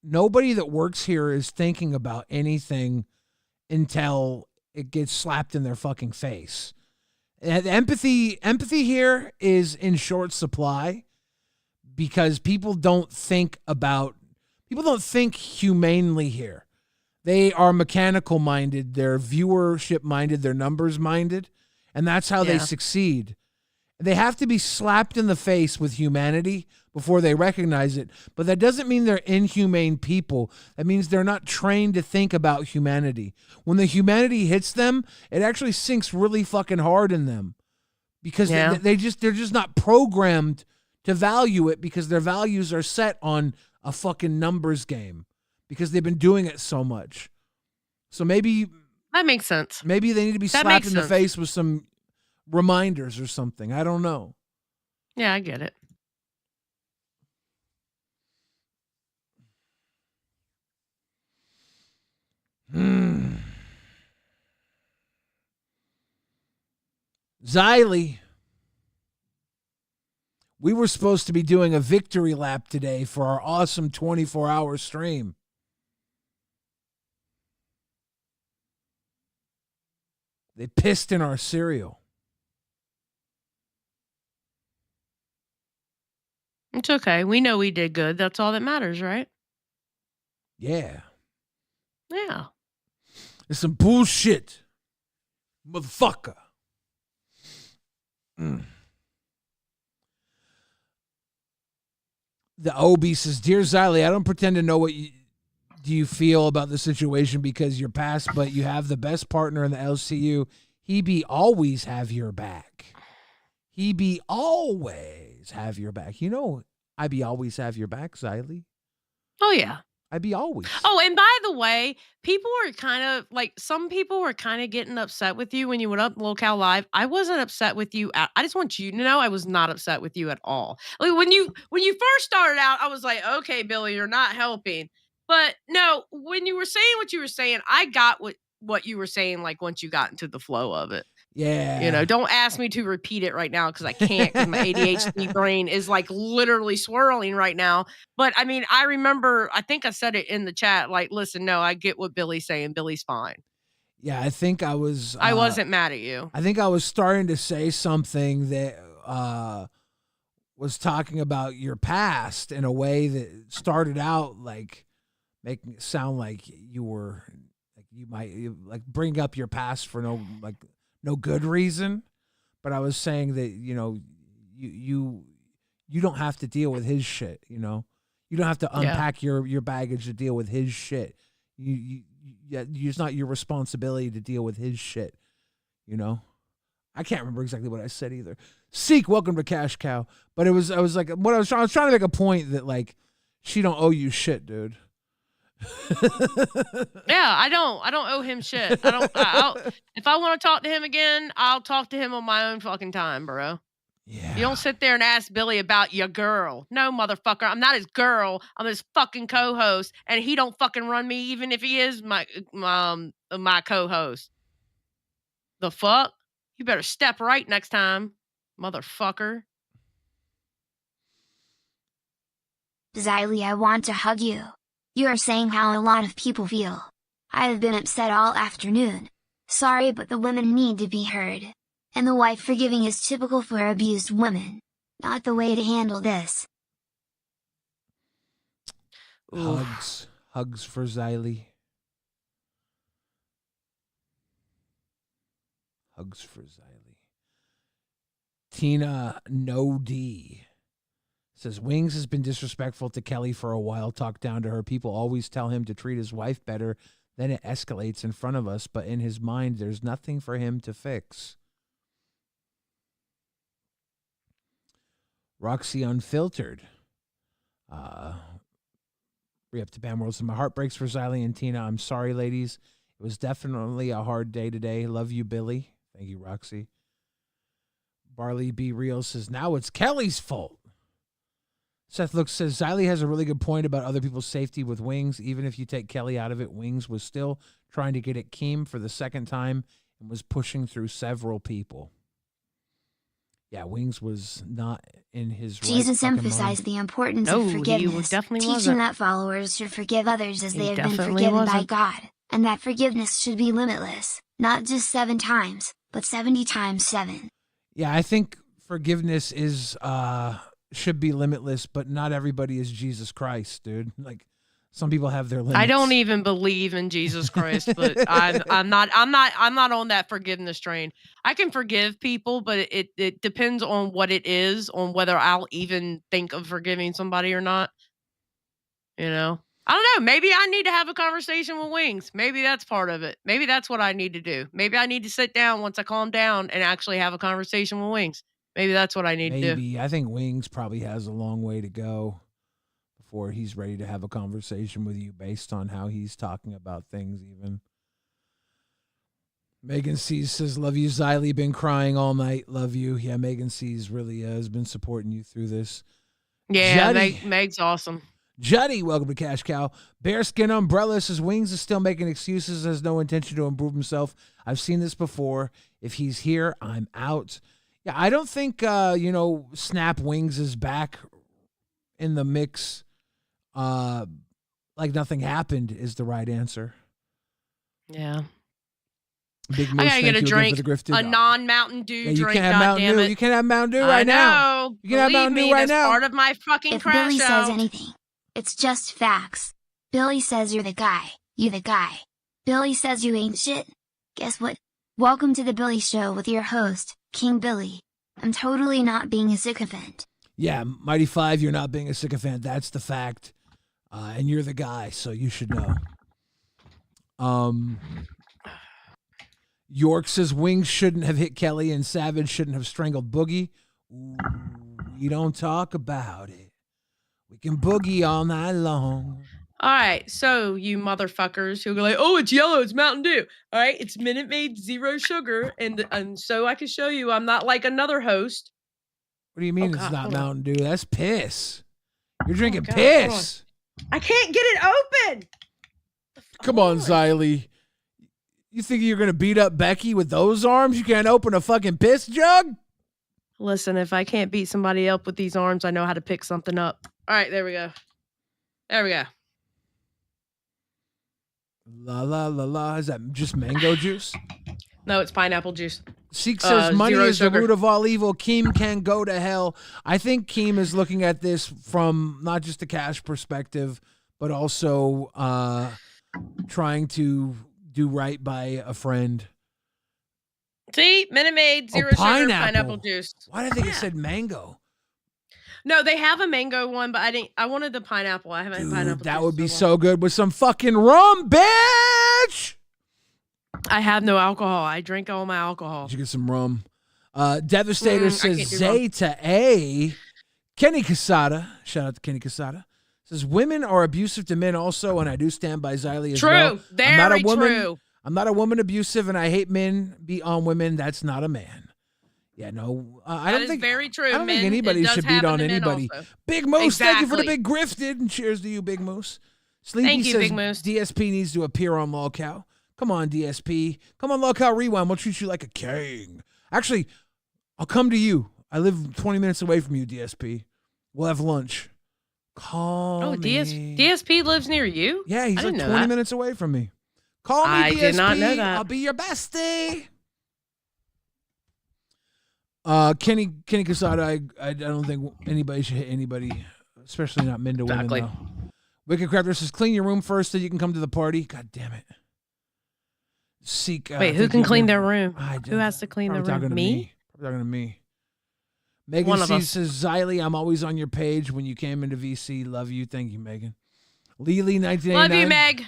Nobody that works here is thinking about anything until it gets slapped in their fucking face. And empathy here is in short supply because people don't think humanely here. They are mechanical minded, they're viewership minded, they're numbers minded, and that's how they succeed. They have to be slapped in the face with humanity before they recognize it. But that doesn't mean they're inhumane people. That means they're not trained to think about humanity. When the humanity hits them, it actually sinks really fucking hard in them. Because they're just not programmed to value it because their values are set on a fucking numbers game. Because they've been doing it so much. So maybe that makes sense. Maybe they need to be slapped in the face with some reminders or something. I don't know. Yeah, I get it. Xylee, we were supposed to be doing a victory lap today for our awesome 24-hour stream. They pissed in our cereal. It's okay. We know we did good. That's all that matters, right? Yeah. Yeah. It's some bullshit. Motherfucker. The OB says, Dear Xylee, I don't pretend to know what you feel about the situation because you're past, but you have the best partner in the LCU. He be always have your back. He be always have your back. You know, I be always have your back, Xylee. Oh, yeah. I be always. Oh, and by the way, people were kind of like, some people were kind of getting upset with you when you went up Local Live. I wasn't upset with you. I just want you to know I was not upset with you at all. Like when you first started out, I was like, okay, Billy, you're not helping. But no, when you were saying what you were saying, I got what you were saying, like once you got into the flow of it. Yeah. You know, don't ask me to repeat it right now because I can't because my ADHD brain is like literally swirling right now. But I mean, I remember, I think I said it in the chat, like, listen, no, I get what Billy's saying. Billy's fine. Yeah, I think I wasn't mad at you. I think I was starting to say something that was talking about your past in a way that started out like making it sound like you were like you might like bring up your past for no good reason. But I was saying that, you know, you don't have to deal with his shit, you know. You don't have to unpack your baggage to deal with his shit. It's not your responsibility to deal with his shit, you know. I can't remember exactly what I said either. Seek, welcome to Cash Cow. But I was like, what I was trying to make a point that like she don't owe you shit, dude. Yeah, I don't owe him shit. I'll if I want to talk to him again, I'll talk to him on my own fucking time, bro. Yeah. You don't sit there and ask Billy about your girl. No, motherfucker. I'm not his girl. I'm his fucking co-host, and he don't fucking run me even if he is my co-host. The fuck? You better step right next time, motherfucker. Xylee, I want to hug you. You are saying how a lot of people feel. I have been upset all afternoon. Sorry, but the women need to be heard. And the wife forgiving is typical for abused women. Not the way to handle this. Hugs for Xylee. Hugs for Xylee. Tina No D Says Wings has been disrespectful to Kelly for a while. Talked down to her. People always tell him to treat his wife better. Then it escalates in front of us, but in his mind, there's nothing for him to fix. Roxy Unfiltered. Re-up to Bam World. So my heart breaks for Xylee and Tina. I'm sorry, ladies. It was definitely a hard day today. Love you, Billy. Thank you, Roxy. Barley Be Real says, now it's Kelly's fault. Seth Looks says, Xylee has a really good point about other people's safety with Wings. Even if you take Kelly out of it, Wings was still trying to get at Keem for the second time and was pushing through several people. Yeah, Wings was not in his Jesus right emphasized the importance of forgiveness, teaching that followers should forgive others as they have been forgiven by God, and that forgiveness should be limitless, not just 7 times, but 70 times 7. Yeah, I think forgiveness is should be limitless, but not everybody is Jesus Christ, dude. Like, some people have their limits. I don't even believe in Jesus Christ, but I'm not on that forgiveness train. I can forgive people, but it depends on what it is, on whether I'll even think of forgiving somebody or not. You know? I don't know. Maybe I need to have a conversation with Wings. Maybe that's part of it. Maybe that's what I need to do. Maybe I need to sit down once I calm down and actually have a conversation with Wings. Maybe that's what I need to do. Maybe. I think Wings probably has a long way to go before he's ready to have a conversation with you based on how he's talking about things even. Megan C's says, love you, Xylee. Been crying all night. Love you. Yeah, Megan C's really has been supporting you through this. Yeah, Meg's awesome. Juddy, welcome to Cash Cow. Bearskin Umbrella says, Wings is still making excuses, has no intention to improve himself. I've seen this before. If he's here, I'm out. Yeah, I don't think, Snap Wings is back in the mix. Like nothing happened is the right answer. Yeah. Big Moose, I gotta get a drink, a non-Mountain Dew drink. You can't have Mountain Dew. You can't have Mountain Dew right now. You can have Mountain Dew right now. Part of my fucking if crash Billy out. says anything, it's just facts. Billy says you're the guy. You the guy. Billy says you ain't shit. Guess what? Welcome to the Billy Show with your host, King Billy. I'm totally not being a sycophant. Yeah, Mighty Five, you're not being a sycophant. That's the fact. And you're the guy, so you should know. York says Wings shouldn't have hit Kelly and Savage shouldn't have strangled Boogie. Ooh, we don't talk about it. We can boogie all night long. All right, so you motherfuckers who go like, oh, it's yellow, it's Mountain Dew. All right, it's Minute Maid, 0 sugar, and so I can show you I'm not like another host. What do you mean it's not Mountain Dew? That's piss. You're drinking piss. I can't get it open. Come on, Xylee. You think you're going to beat up Becky with those arms? You can't open a fucking piss jug? Listen, if I can't beat somebody up with these arms, I know how to pick something up. All right, there we go. There we go. La la la la. Is that just mango juice? No, it's pineapple juice. Seek says money is sugar. the root of all evil. Keem can go to hell. I think Keem is looking at this from not just a cash perspective, but also trying to do right by a friend. See, Minute Maid, 0 sugar, pineapple juice. Why did I think it said mango? No, they have a mango one, but I wanted the pineapple. I haven't had pineapple. That would be so good with some fucking rum, bitch. I have no alcohol. I drink all my alcohol. Did you get some rum? Devastator says Zeta A. Kenny Casada, shout out to Kenny Casada, says women are abusive to men also, and I do stand by Xylee as well. True, very true. I'm not a woman abusive, and I hate men beat on women. That's not a man. Yeah, no, I don't think very true. I don't think anybody should beat on anybody. Big Moose, thank you for the big grifted, and cheers to you, Big Moose. Sleepy thank you, says Big Moose. DSP needs to appear on LolCow. Come on, DSP. Come on, LolcowRewind. We'll treat you like a king. Actually, I'll come to you. I live 20 minutes away from you, DSP. We'll have lunch. Call me. DSP lives near you? Yeah, he's like 20 minutes away from me. Call me, DSP. Did not know that. I'll be your bestie. Kenny Casada, I don't think anybody should hit anybody, especially not men to women, though. Wicked Crafter says, clean your room first so you can come to the party. God damn it. Seek. Wait, who can clean their room? Who has to clean their room? Me? Probably talking to me. Megan One of C us. says, Xylee, I'm always on your page when you came into VC. Love you. Thank you, Megan. Lily, 1989. Love you, Meg.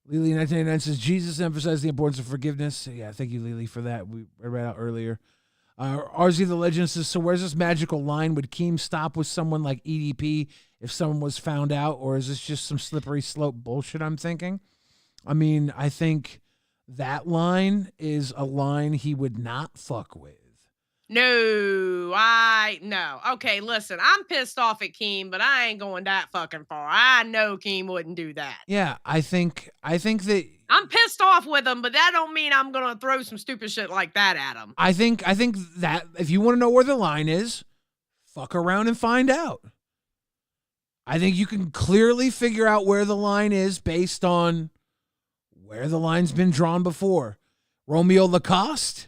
Lily, 1989 says, Jesus emphasized the importance of forgiveness. Yeah, thank you, Lily, for that. We read out earlier. RZ the Legend says, so where's this magical line? Would Keem stop with someone like EDP if someone was found out? Or is this just some slippery slope bullshit I'm thinking? I mean, I think that line is a line he would not fuck with. No. Okay, listen, I'm pissed off at Keem, but I ain't going that fucking far. I know Keem wouldn't do that. Yeah, I think that I'm pissed off with him, but that don't mean I'm gonna throw some stupid shit like that at him. I think that if you want to know where the line is, fuck around and find out. I think you can clearly figure out where the line is based on where the line's been drawn before. Romeo Lacoste,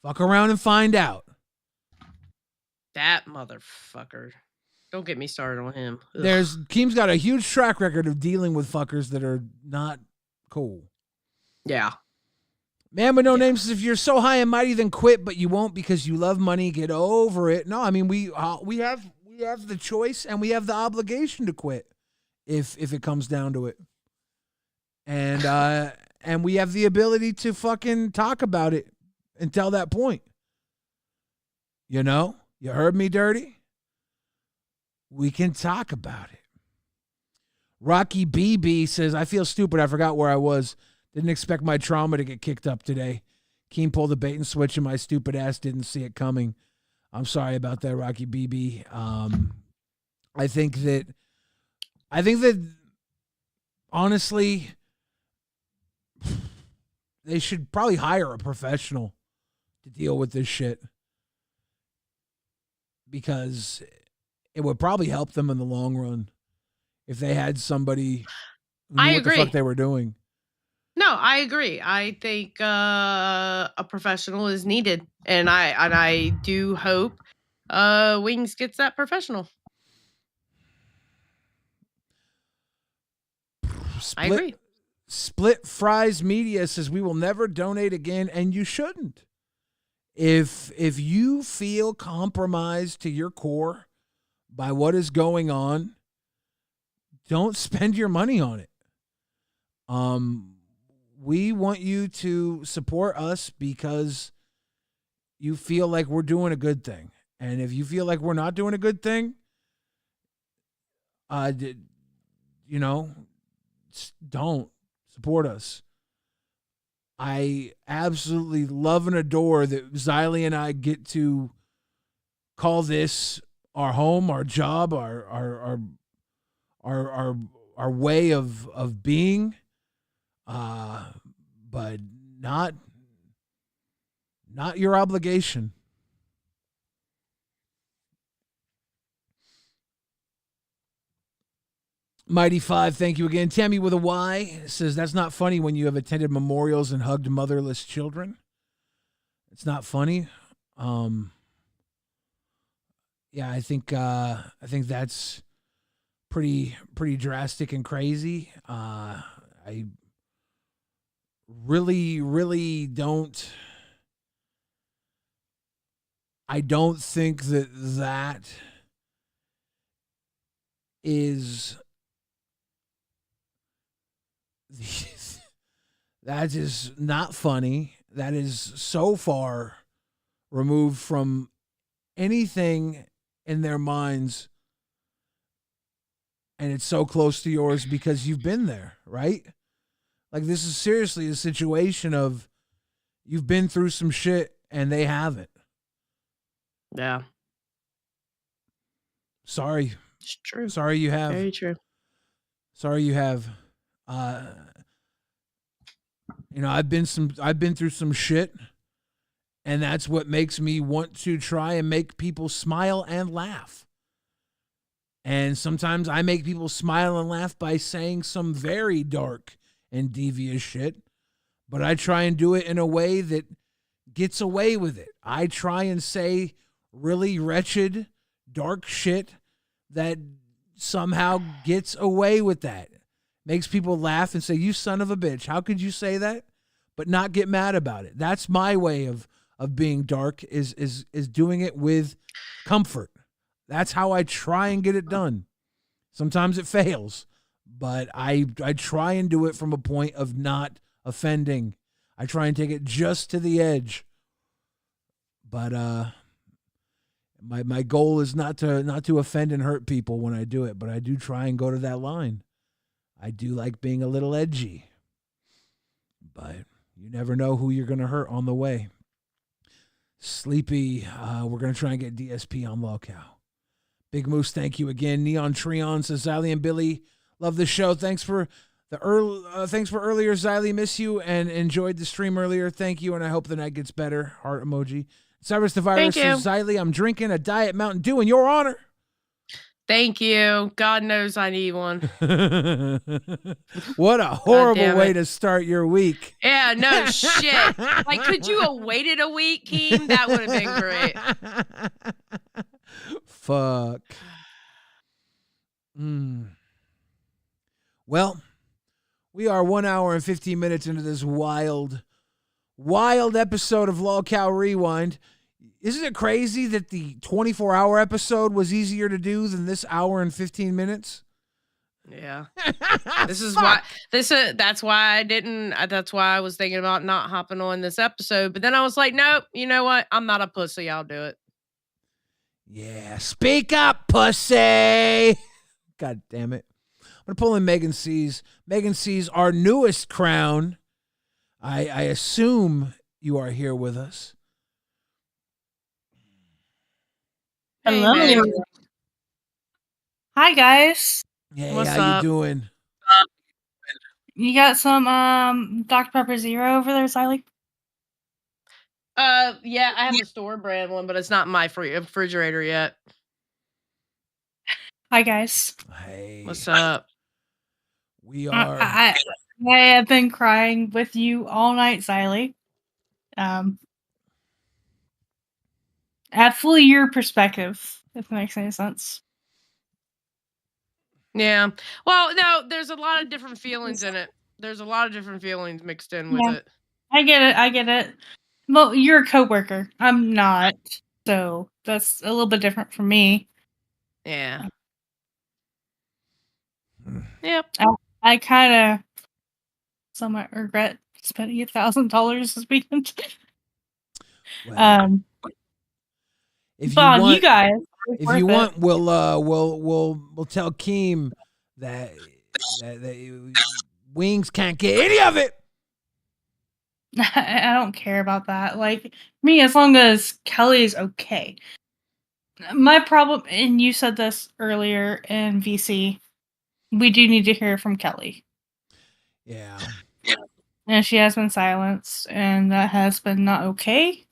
fuck around and find out. That motherfucker. Don't get me started on him. Ugh. Keem's got a huge track record of dealing with fuckers that are not cool. Yeah. Man with no name says, if you're so high and mighty, then quit, but you won't because you love money. Get over it. No, I mean, we have the choice and we have the obligation to quit if it comes down to it. And we have the ability to fucking talk about it until that point. You know? You heard me, Dirty? We can talk about it. Rocky BB says, I feel stupid. I forgot where I was. Didn't expect my trauma to get kicked up today. Keem pulled the bait and switch and my stupid ass didn't see it coming. I'm sorry about that, Rocky BB. I think that honestly, they should probably hire a professional to deal with this shit. Because it would probably help them in the long run if they had somebody who knew what the fuck they were doing. No, I agree. I think a professional is needed, and I do hope Wings gets that professional. I agree. Split Fries Media says we will never donate again, and you shouldn't. If you feel compromised to your core by what is going on, don't spend your money on it. We want you to support us because you feel like we're doing a good thing. And if you feel like we're not doing a good thing, don't support us. I absolutely love and adore that Xylee and I get to call this our home, our job, our way of being, but not your obligation. Mighty Five, thank you again. Tammy with a Y says, that's not funny when you have attended memorials and hugged motherless children. It's not funny. Yeah, I think that's pretty drastic and crazy. I really don't. I don't think that is. That is not funny. That is so far removed from anything in their minds, and it's so close to yours because you've been there, right? Like, this is seriously a situation of you've been through some shit and they haven't. Yeah. Sorry. It's true. Sorry you have. Very true. Sorry you have. I've been through some shit, and that's what makes me want to try and make people smile and laugh. And sometimes I make people smile and laugh by saying some very dark and devious shit, but I try and do it in a way that gets away with it. I try and say really wretched, dark shit that somehow gets away with that. Makes people laugh and say, you son of a bitch, how could you say that? But not get mad about it. That's my way of of being dark is doing it with comfort. That's how I try and get it done. Sometimes it fails, but I try and do it from a point of not offending. I try and take it just to the edge. But my goal is not to offend and hurt people when I do it, but I do try and go to that line. I do like being a little edgy. But you never know who you're going to hurt on the way. Sleepy, we're going to try and get DSP on Lolcow. Big Moose, thank you again. Neon Treon says, Xylee and Billy, love the show. Thanks for earlier, Xylee. Miss you and enjoyed the stream earlier. Thank you, and I hope the night gets better. Heart emoji. Cyrus the Virus says, Xylee, I'm drinking a Diet Mountain Dew in your honor. Thank you. God knows I need one. What a horrible way to start your week. Yeah, no shit. Like, could you have waited a week, Keem? That would have been great. Fuck. Well, we are 1 hour and 15 minutes into this wild episode of LolcowRewind. Isn't it crazy that the 24-hour episode was easier to do than this hour and 15 minutes? Yeah. That's why I was thinking about not hopping on this episode, but then I was like, nope, you know what? I'm not a pussy. I'll do it. Yeah, speak up, pussy. God damn it. I'm going to pull in Megan C's. Megan C's, our newest crown. I assume you are here with us. Hello. Hey, hi, guys. Hey, What's how up? you doing? You got some Dr. Pepper Zero over there, Xylee? Yeah, I have the store brand one, but it's not in my refrigerator yet. Hi, guys. Hey. What's up? We are. I have been crying with you all night, Xylee. At full year perspective, if that makes any sense. Yeah. Well, no, there's a lot of different feelings in it. There's a lot of different feelings mixed in with it. I get it. Well, you're a coworker. I'm not. So that's a little bit different for me. Yeah. Yep. I kind of somewhat regret spending $1,000 this weekend. Well, if but you want, you guys, if you want, we'll tell Keem that Wings can't get any of it. I don't care about that. Like, me, as long as Kelly's okay. My problem, and you said this earlier in VC, we do need to hear from Kelly. Yeah. And she has been silenced, and that has been not okay.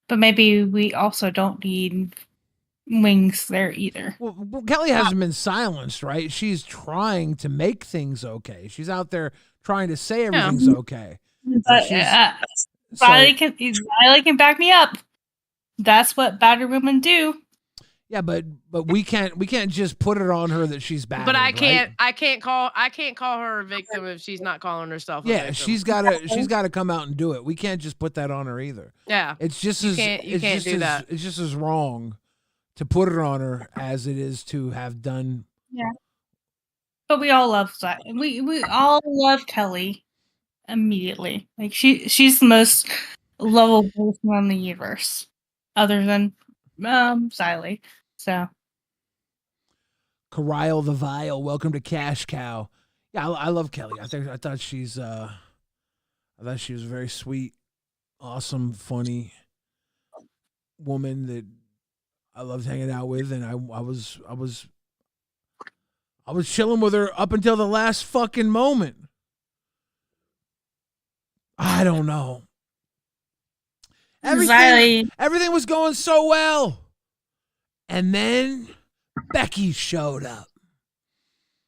But maybe we also don't need Wings there either. Well, Kelly hasn't been silenced, right? She's trying to make things okay. She's out there trying to say everything's okay. But Riley can back me up. That's what battered women do. Yeah, but we can't just put it on her that she's battered. But I can't right? I can't call her a victim if she's not calling herself a yeah, victim. she's gotta come out and do it. We can't just put that on her either. Yeah. It's just You can't do that. It's just as wrong to put it on her as it is to have done. Yeah. But we all love that. We all love Kelly immediately. Like she's the most lovable person in the universe, other than Xylee. So Corral the Vile, welcome to Cash Cow. Yeah, I love Kelly. I thought she was a very sweet, awesome, funny woman that I loved hanging out with, and I was chilling with her up until the last fucking moment. I don't know. Everything was going so well. And then Becky showed up.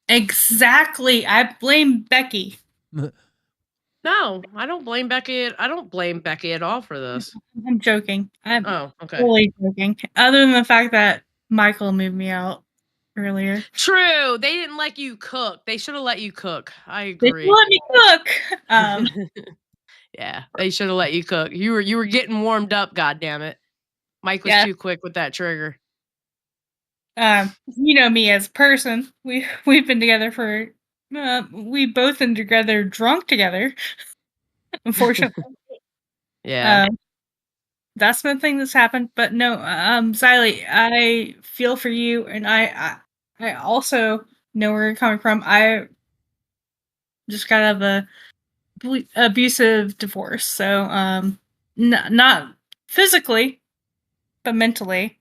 Exactly. I blame Becky. No, I don't blame Becky. I don't blame Becky at all for this. I'm joking. I'm okay. Totally joking. Other than the fact that Michael moved me out earlier. True. They didn't let you cook. They should have let you cook. I They agree. let me cook. Yeah, they should have let you cook. You were getting warmed up. God damn it, Mike was too quick with that trigger. You know me as a person. We've been together for. We both been together, drunk together. Unfortunately. Yeah. That's been a thing that's happened. But no, Xylee, I feel for you, and I also know where you're coming from. I just got out of a abusive divorce, so not physically, but mentally.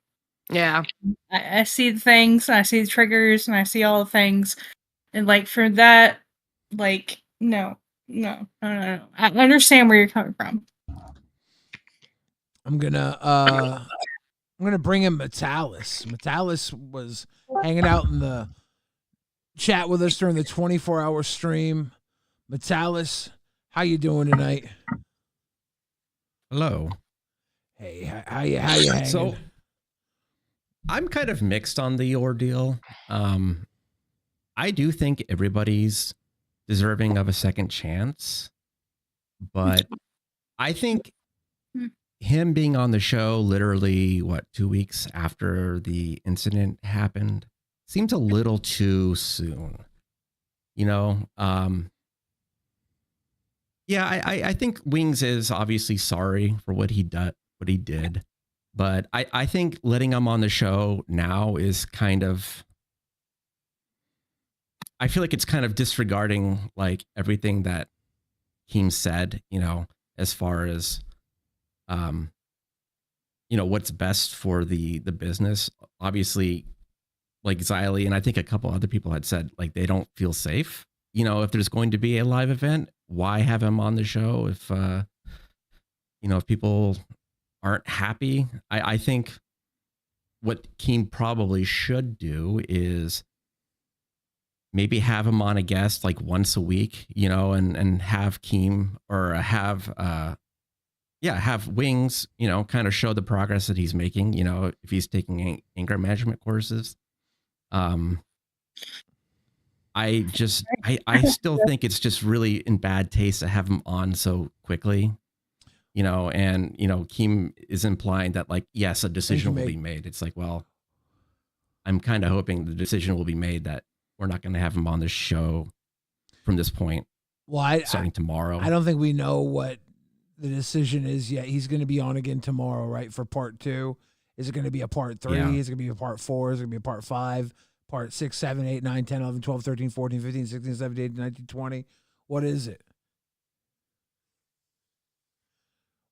Yeah. I see the things, and I see the triggers, and I see all the things, and like for that, like no. I understand where you're coming from. I'm gonna bring in Metalis. Metalis was hanging out in the chat with us during the 24-hour stream. Metalis, how you doing tonight? Hello. Hey, how you hanging? So I'm kind of mixed on the ordeal. I do think everybody's deserving of a second chance, but I think him being on the show literally 2 weeks after the incident happened seems a little too soon. You know, yeah, I think Wings is obviously sorry for what he did, but I think letting him on the show now is kind of, I feel like it's kind of disregarding like everything that Keem said, you know, as far as you know, what's best for the business. Obviously, like Xylee and I think a couple other people had said, like, they don't feel safe. You know, if there's going to be a live event, why have him on the show if you know, if people aren't happy? I think what Keem probably should do is maybe have him on a guest like once a week, you know, and have Keem or have Wings, you know, kind of show the progress that he's making, you know, if he's taking anger management courses. I still think it's just really in bad taste to have him on so quickly, you know, and, you know, Keem is implying that like, yes, a decision will be made. It's like, well, I'm kind of hoping the decision will be made that we're not going to have him on the show from this point. Well, starting tomorrow. I don't think we know what the decision is yet. He's going to be on again tomorrow, right? For part 2. Is it going to be a part 3? Yeah. Is it going to be a part 4? Is it going to be a part 5? Part 6, 7, 8, 9, 10, 11, 12, 13, 14, 15, 16, 17, 18, 19, 20. What is it?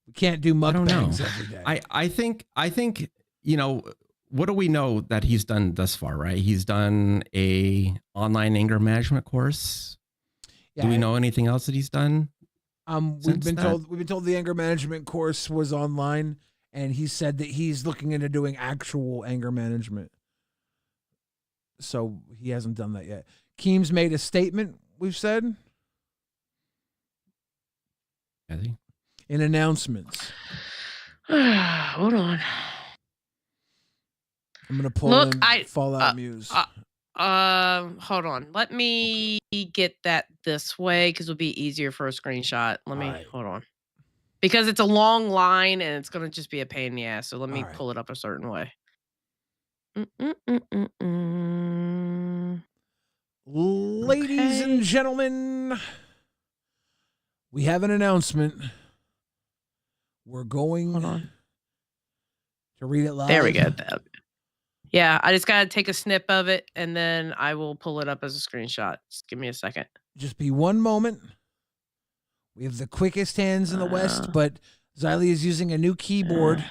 We can't do mukbangs every day. I think, you know, what do we know that he's done thus far, right? He's done a online anger management course. Yeah, do we know anything else that he's done? We've been told the anger management course was online, and he said that he's looking into doing actual anger management. So he hasn't done that yet. Keem's made a statement, we've said. Has he? In announcements. Hold on. I'm going to pull in Fallout Muse. Hold on. Let me get that this way because it'll be easier for a screenshot. Hold on. Because it's a long line and it's going to just be a pain in the ass. So let me pull it up a certain way. Ladies and gentlemen, we have an announcement. We're going to read it live. There we go. Yeah, I just got to take a snip of it, and then I will pull it up as a screenshot. Just give me a second. Just be one moment. We have the quickest hands in the West, but Xylee is using a new keyboard,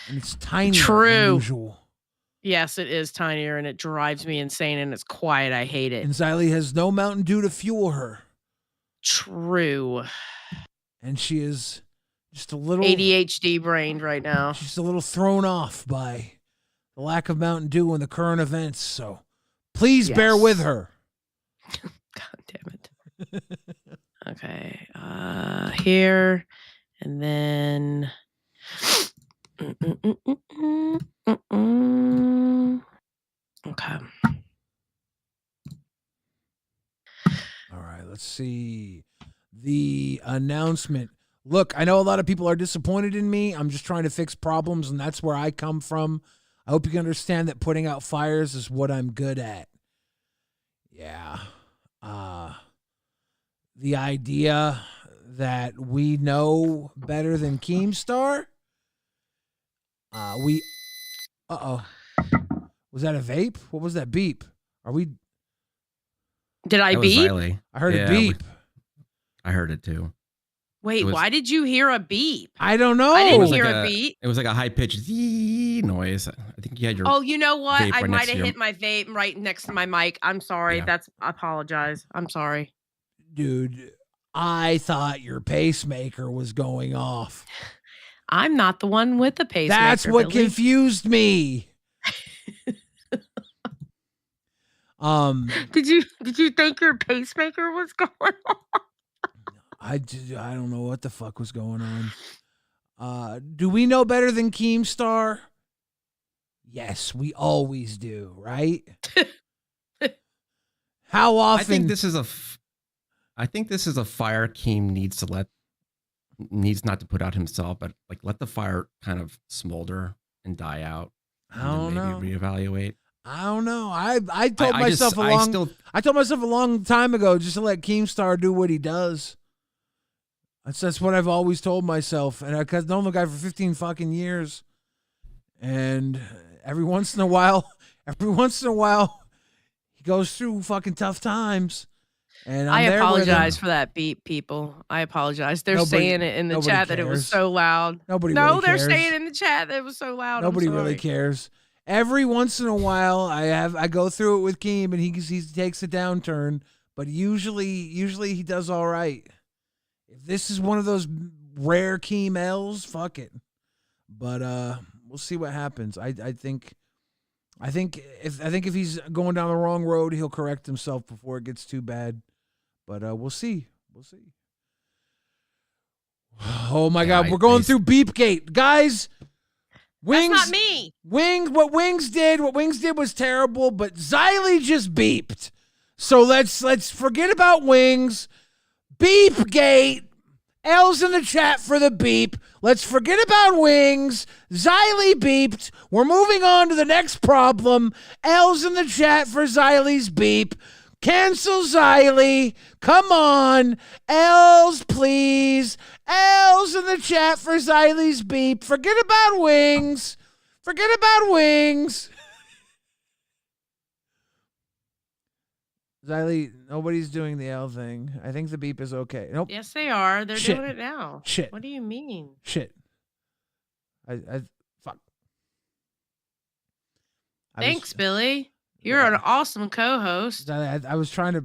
and it's tinier than usual. Yes, it is tinier, and it drives me insane, and it's quiet. I hate it. And Xylee has no Mountain Dew to fuel her. True. And she is just a little ADHD brained right now. She's a little thrown off by the lack of Mountain Dew and the current events. So please bear with her. God damn it. Okay. Here. And then. Okay. All right. Let's see. The announcement. Look, I know a lot of people are disappointed in me. I'm just trying to fix problems, and that's where I come from. I hope you can understand that putting out fires is what I'm good at. Yeah. The idea that we know better than Keemstar. Uh-oh. Was that a vape? What was that beep? Are we... Did I That was beep? Xylee. I heard a Yeah, beep. I heard it too. Wait, was- why did you hear a beep? I don't know. I It didn't was hear like a beep. It was like a high pitched noise. I think you had your. Oh, you know what? vape I right next might to have your- hit my vape right next to my mic. I'm sorry. Yeah. I apologize. I'm sorry. Dude, I thought your pacemaker was going off. I'm not the one with the pacemaker. That's what Billy. confused me. Did you think your pacemaker was going on? I don't know what the fuck was going on. Do we know better than Keemstar? Yes, we always do, right? How often? I think this is a fire Keem needs not to put out himself, but like let the fire kind of smolder and die out. I don't know. Maybe reevaluate. I don't know. I told I myself just- I told myself a long time ago just to let Keemstar do what he does. That's what I've always told myself, and I've known the guy for 15 fucking years, and every once in a while, he goes through fucking tough times. And I there with him. apologize for that beep, people. I apologize. They're Nobody- saying it in the nobody chat that it was cares. so loud. Nobody No, really they're cares. saying in the chat that it was so loud. Nobody I'm sorry. really cares. Every once in a while, I go through it with Keem, and he takes a downturn, but usually he does all right. If this is one of those rare Keem L's, fuck it. But we'll see what happens. I think if he's going down the wrong road, he'll correct himself before it gets too bad. But we'll see. Oh my God, we're going through Beepgate, guys. Wings, That's not me. What Wings did was terrible, but Xylee just beeped. So let's forget about Wings. Beepgate. L's in the chat for the beep. Let's forget about Wings. Xylee beeped. We're moving on to the next problem. L's in the chat for Xylee's beep. Cancel Xylee. Come on. L's, please. L's in the chat for Xylee's beep. Forget about Wings. Xylee, nobody's doing the L thing. I think the beep is okay. Nope. Yes, they are. They're Shit. doing it now. Shit. What do you mean? Shit. Fuck. Thanks, Billy. You're an awesome co-host. I was trying to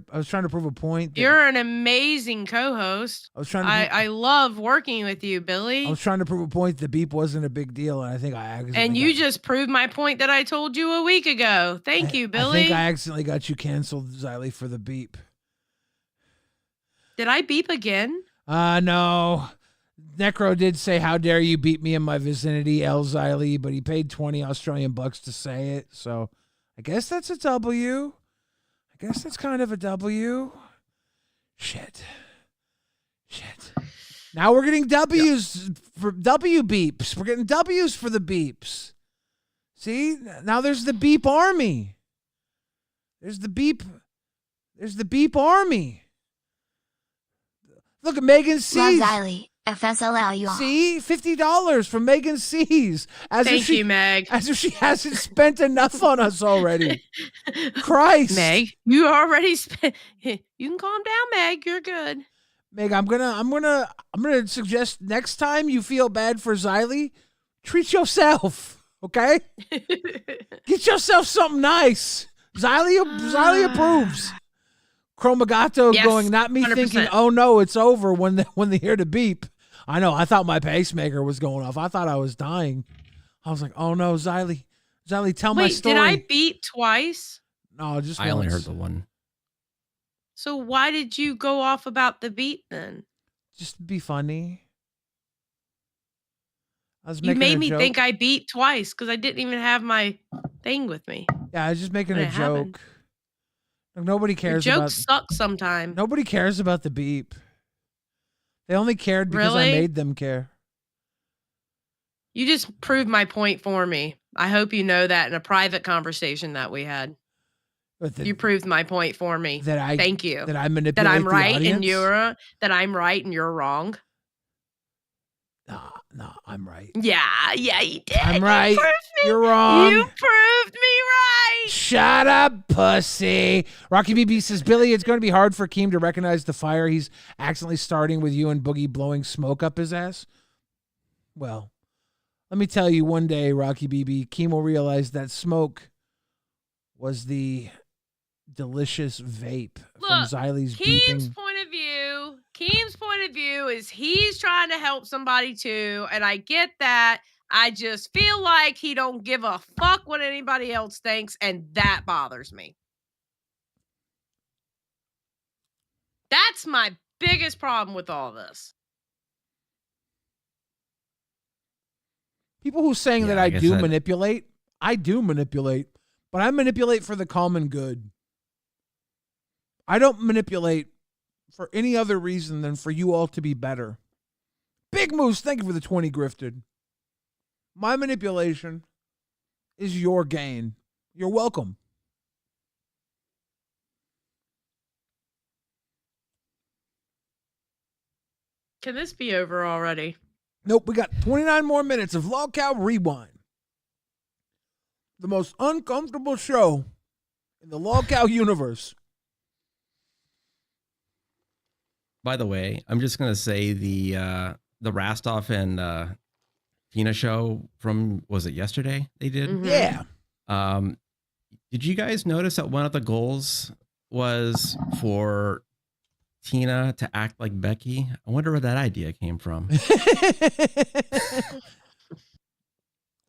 prove a point. You're an amazing co-host. I love working with you, Billy. I was trying to prove a point that beep wasn't a big deal, and I think I accidentally And you just proved my point that I told you a week ago. Thank you, Billy. I think I accidentally got you canceled, Xylee, for the beep. Did I beep again? No. Necro did say, "How dare you beat me in my vicinity, L Xylee," but he paid 20 Australian bucks to say it, so I guess that's a W. I guess that's kind of a W. Shit. Now we're getting W's for W beeps. We're getting W's for the beeps. See? Now there's the beep army. There's the beep army. Look at Megan C's. Xylee, FSLL you all. See? $50 from Megan C's. Thank you, Meg. As if she hasn't spent enough on us already. Christ. Meg, you already spent. You can calm down, Meg. You're good. Meg, I'm gonna suggest next time you feel bad for Xylee, treat yourself, okay? Get yourself something nice. Xylee approves. Chromagato Yes, going, not me 100%. thinking, oh no, it's over when they hear the beep. I know, I thought my pacemaker was going off. I thought I was dying. I was like, oh no, Xylee, tell my Wait, story. did I beep twice? No, just I only once. heard the one. So why did you go off about the beep then? Just to be funny. I was You making made a me joke. think I beeped twice because I didn't even have my thing with me. Yeah, I was just making When a it happened. joke. Like, nobody Your cares jokes about suck sometimes. nobody cares about the beep. They only cared because I Really? made them care. You just proved my point for me. I hope you know that in a private conversation that we had. But You proved my point for me. Thank you. That I manipulate That I'm the right audience? and I'm right and you're wrong. No, I'm right. Yeah, you did. I'm right. You proved me. You're wrong. You proved me right. Shut up, pussy. Rocky BB says, Billy, it's going to be hard for Keem to recognize the fire he's accidentally starting with you and Boogie blowing smoke up his ass. Well, let me tell you, one day, Rocky BB, Keem will realize that smoke was the delicious vape from Xylie's Keem's beeping. Keem's point of view is he's trying to help somebody too, and I get that. I just feel like he don't give a fuck what anybody else thinks, and that bothers me. That's my biggest problem with all this. People who saying that I do manipulate, but I manipulate for the common good. I don't manipulate for any other reason than for you all to be better. Big Moose, thank you for the 20 grifted. My manipulation is your gain. You're welcome. Can this be over already? Nope, we got 29 more minutes of LolcowRewind. The most uncomfortable show in the Lolcow universe. By the way, I'm just gonna say the Rastov and Tina show from, was it yesterday they did? Mm-hmm. Yeah. Did you guys notice that one of the goals was for Tina to act like Becky? I wonder where that idea came from.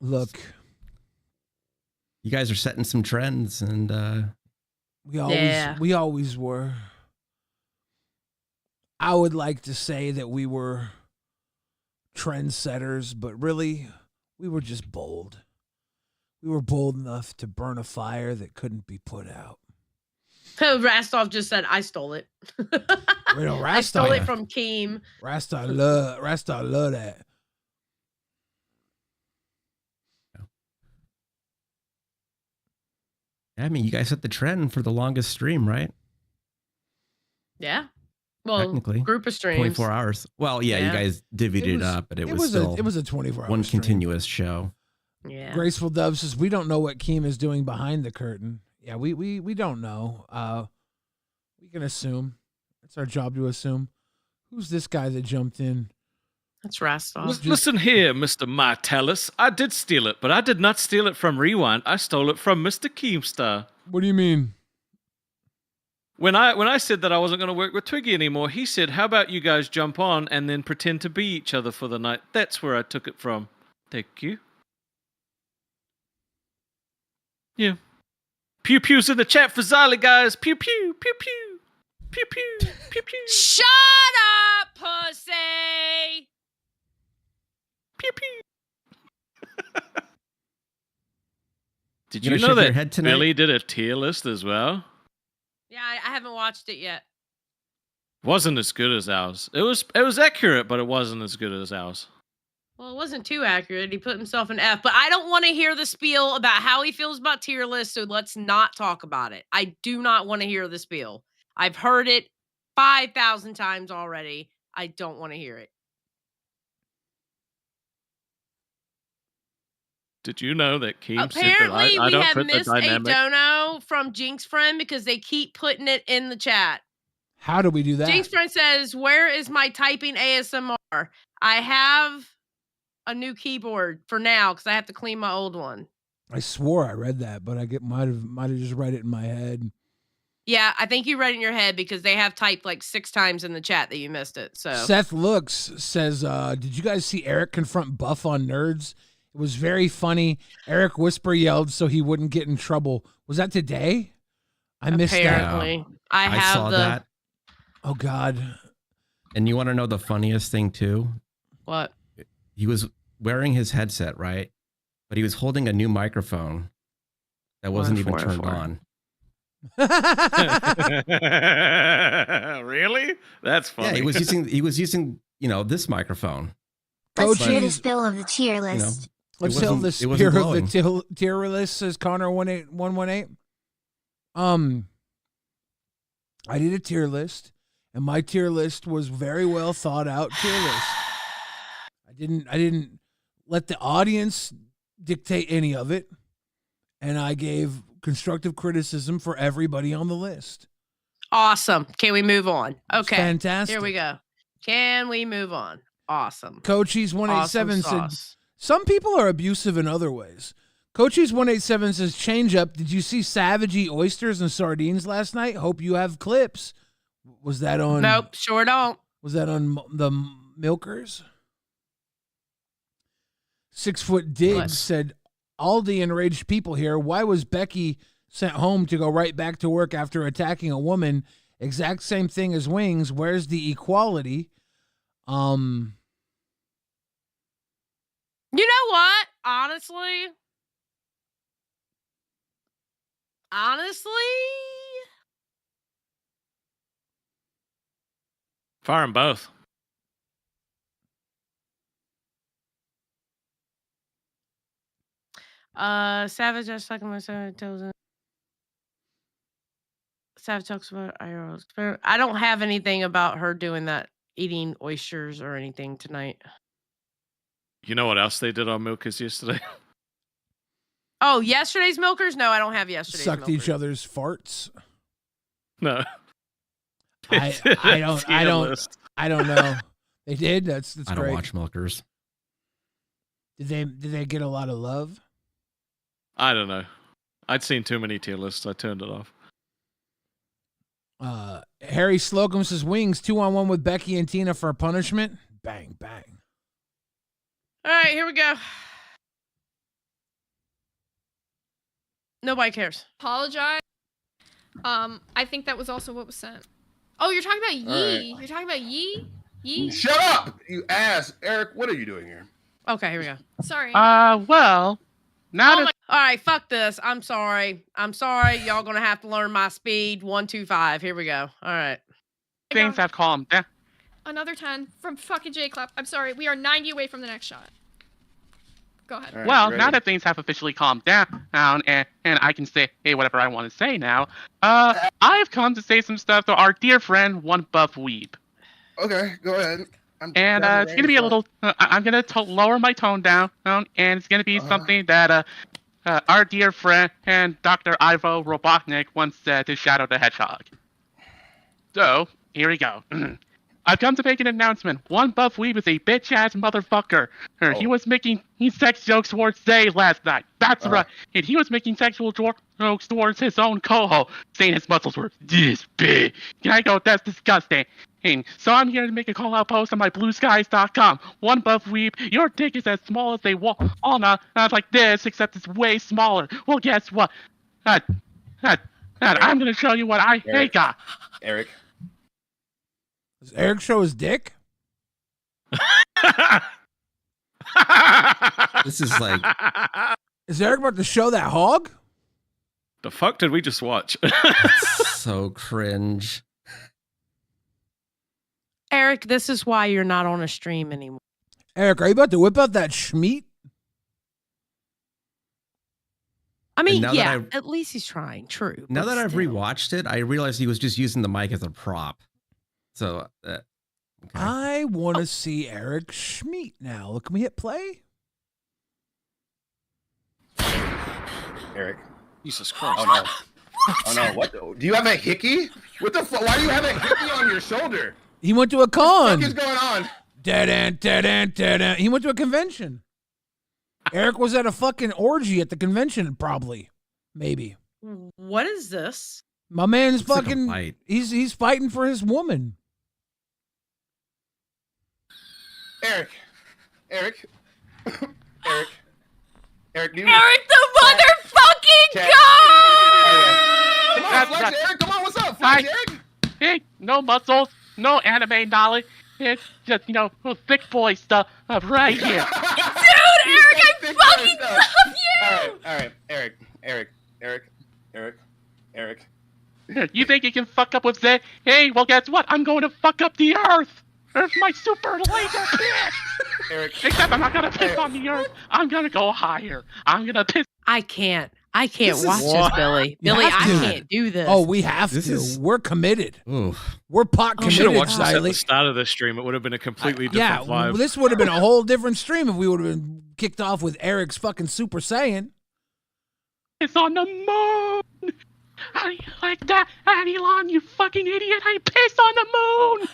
Look, you guys are setting some trends, and we always were. I would like to say that we were trendsetters, but really, we were just bold. We were bold enough to burn a fire that couldn't be put out. Rastov just said, I stole it. I stole it from Keem. Rastov love that. I mean, you guys set the trend for the longest stream, right? Yeah. Well, technically, group of streams. 24 hours. Well, yeah, you guys divvied it up, but it was still it was a 24-hour one stream. continuous show. Yeah. Graceful Dove says, we don't know what Keem is doing behind the curtain. Yeah, we don't know. We can assume. It's our job to assume. Who's this guy that jumped in? That's Rastov. Listen here, Mr. Martellus. I did steal it, but I did not steal it from Rewind. I stole it from Mr. Keemstar. What do you mean? When I said that I wasn't going to work with Twiggy anymore, he said, how about you guys jump on and then pretend to be each other for the night? That's where I took it from. Thank you. Yeah. Pew pews in the chat for Xylie, guys. Pew pew, pew pew. Pew pew, pew pew. Shut up, pussy! Pew pew. Did You you gonna know shave your that head tonight? Billy did a tier list as well? Yeah, I haven't watched it yet. Wasn't as good as ours. It was accurate, but it wasn't as good as ours. Well, it wasn't too accurate. He put himself in F, but I don't want to hear the spiel about how he feels about tier lists, so let's not talk about it. I do not want to hear the spiel. I've heard it 5,000 times already. I don't want to hear it. Did you know that Keem Apparently, said that I we don't have put the missed a dynamic? dono from Jinx Friend because they keep putting it in the chat. How do we do that? Jinx Friend says, where is my typing ASMR? I have a new keyboard for now because I have to clean my old one. I swore I read that, but I might have just read it in my head. Yeah, I think you read it in your head because they have typed like 6 times in the chat that you missed it. So Seth Looks says, did you guys see Eric confront Buff on Nerds? It was very funny. Eric whisper yelled so he wouldn't get in trouble. Was that today? I missed apparently, that. I have saw that. Oh, God. And you want to know the funniest thing, too? What? He was wearing his headset, right? But he was holding a new microphone that wasn't even turned on. Really? That's funny. Yeah, he was using this microphone. Let's Coach, hear the he's- spill of the tier list. Let's It tell wasn't- the it wasn't spear of glowing. the tier list, says Connor 18118. I did a tier list, and my tier list was very well thought out tier list. I didn't let the audience dictate any of it, and I gave constructive criticism for everybody on the list. Awesome. Can we move on? Okay. Fantastic. Here we go. Can we move on? Awesome. Coachies 187 Awesome said sauce. some people are abusive in other ways. Coachies 187 says change up. Did you see Savagey oysters and sardines last night? Hope you have clips. Was that on? Nope, sure don't. Was that on the Milkers? 6 Foot Diggs What? said, all the enraged people here. Why was Becky sent home to go right back to work after attacking a woman? Exact same thing as Wings. Where's the equality? You know what? Honestly, Fire them both. Savage just talking about Savage tells him. Savage talks about IRL. I don't have anything about her doing that, eating oysters or anything tonight. You know what else they did on Milkers yesterday? Oh, yesterday's milkers? No, I don't have yesterday's Sucked milkers. each other's farts. No. I don't know. They did. That's I don't great. watch Milkers. Did they get a lot of love? I don't know. I'd seen too many tier lists. I turned it off. Harry Slocum says Wings 2-on-1 with Becky and Tina for a punishment. Bang bang. All right, here we go. Nobody cares. Apologize. I think that was also what was sent. Oh, you're talking about Yee. All right. You're talking about Yee? Yee? Shut up, you ass. Eric, what are you doing here? Okay, here we go. Sorry. Well, now that All right, fuck this. I'm sorry. Y'all gonna have to learn my speed. 125. Here we go. All right. things have calmed down. Another 10 from fucking J-Clap. I'm sorry. We are 90 away from the next shot. Go ahead. All right, Well, ready? now that things have officially calmed down, and I can say, hey, whatever I want to say now, I've come to say some stuff to our dear friend, One Buff Weeb. Okay, go ahead. And it's going to be a little, I'm going to lower my tone down, and it's going to be something that our dear friend and Dr. Ivo Robotnik once said to Shadow the Hedgehog. So, here we go. I've come to make an announcement. One Buff Weeb is a bitch-ass motherfucker. He was making sex jokes towards Zay last night. That's right. And he was making sexual jokes towards his own co-host, saying his muscles were this big. And I go, that's disgusting. And so I'm here to make a call-out post on my blueskies.com. One Buff Weeb, your dick is as small as a walnut, not like this, except it's way smaller. Well, guess what? I'm going to show you what I got. Eric. Does Eric show his dick? This is like Is Eric about to show that hog? The fuck did we just watch? so cringe. Eric, this is why you're not on a stream anymore. Eric, are you about to whip out that schmeat? I mean, now yeah, that at least he's trying. True. Now but that I've still. rewatched it, I realized he was just using the mic as a prop. So, okay. I want to see Eric schmeat now. Can we hit play? Eric. Jesus Christ. Oh no. Oh no, what? Do you have a hickey? What the fuck? Why do you have a hickey on your shoulder? He went to a con. What is going on? Dead end, dead end, dead end. He went to a convention. Eric was at a fucking orgy at the convention, probably. Maybe. What is this? My man's It's like a fucking fight. he's fighting for his woman. Eric. Eric. Eric, do you Eric the motherfucking Chat. god! Come on, That's Flex, right. Eric. Come on, what's up, Flex, Hi. Eric? Hey, no muscles, no anime knowledge. It's just, thick boy stuff right here. Dude, Eric, I fucking love you! All right, Eric. You think you can fuck up with Zay? Hey, well, guess what? I'm going to fuck up the earth. There's my super laser piss. Eric. Except I'm not gonna piss on the earth. I'm gonna go higher. I'm gonna piss. I can't watch this, Billy. You Billy, have I to. can't do this. Oh, we have This to. is- We're committed. Ooh. We're pot You should have committed, watched this at the Xylee. start of the stream. It would have been a completely Yeah, different vibe. this would have been a whole different stream if we would have been kicked off with Eric's fucking Super Saiyan. It's on the moon. How do you like that, Elon? You fucking idiot! I pissed on the moon.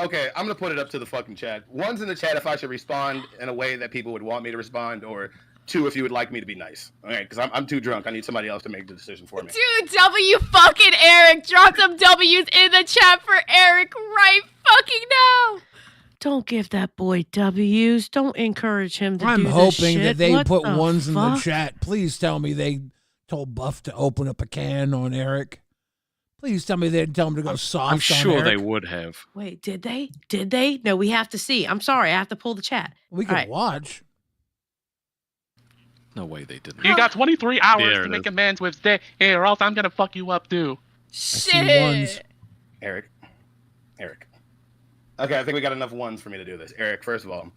Okay, I'm gonna put it up to the fucking chat. One's in the chat if I should respond in a way that people would want me to respond, or two if you would like me to be nice. All right, because I'm too drunk. I need somebody else to make the decision for me. Dude, W fucking Eric. Drop some W's in the chat for Eric right fucking now. Don't give that boy W's. Don't encourage him to I'm do this hoping shit. that they What put the ones in the fuck? chat. Please tell me they told Buff to open up a can on Eric. Please tell me they didn't tell him to go soft I'm on sure they Eric. would have. Wait, did they? Did they? No, we have to see. I'm sorry. I have to pull the chat. We All can right. watch. No way they didn't. You got 23 hours There to it make is. amends with Zay, or else I'm gonna fuck you up too. see ones. Shit. Eric. Okay, I think we got enough ones for me to do this. Eric, first of all,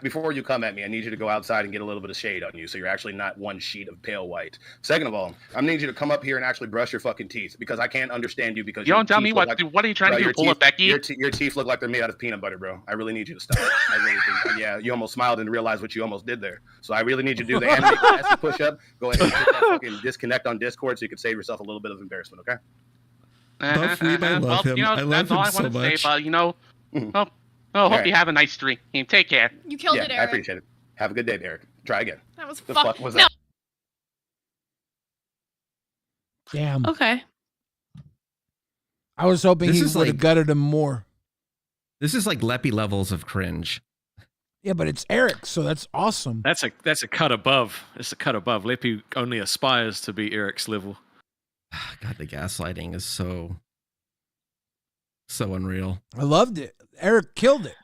before you come at me, I need you to go outside and get a little bit of shade on you, so you're actually not one sheet of pale white. Second of all, I need you to come up here and actually brush your fucking teeth, because I can't understand you because You your don't tell teeth me look what are you trying bro, to do? your Pull a teeth- Becky? Your teeth look like they're made out of peanut butter, bro. I really need you to stop. I really think, yeah, you almost smiled and realized what you almost did there. So I really need you to do the anime classic push-up. Go ahead and hit that fucking disconnect on Discord so you can save yourself a little bit of embarrassment, okay? Buff Weeb, I love well, him. You know, I love that's him all I so want to say, much. but you know, hope Alright. you have a nice stream. Take care. You killed Yeah, it, I Eric. appreciate it. Have a good day, Eric. Try again. That was The fuck. fuck was no. that? Damn. Okay. I was hoping This he is would have like- gutted him more. This is like Leppy levels of cringe. Yeah, but it's Eric, so that's awesome. That's a cut above. It's a cut above. Lippy only aspires to be Eric's level. God, the gaslighting is so unreal. I loved it. Eric killed it.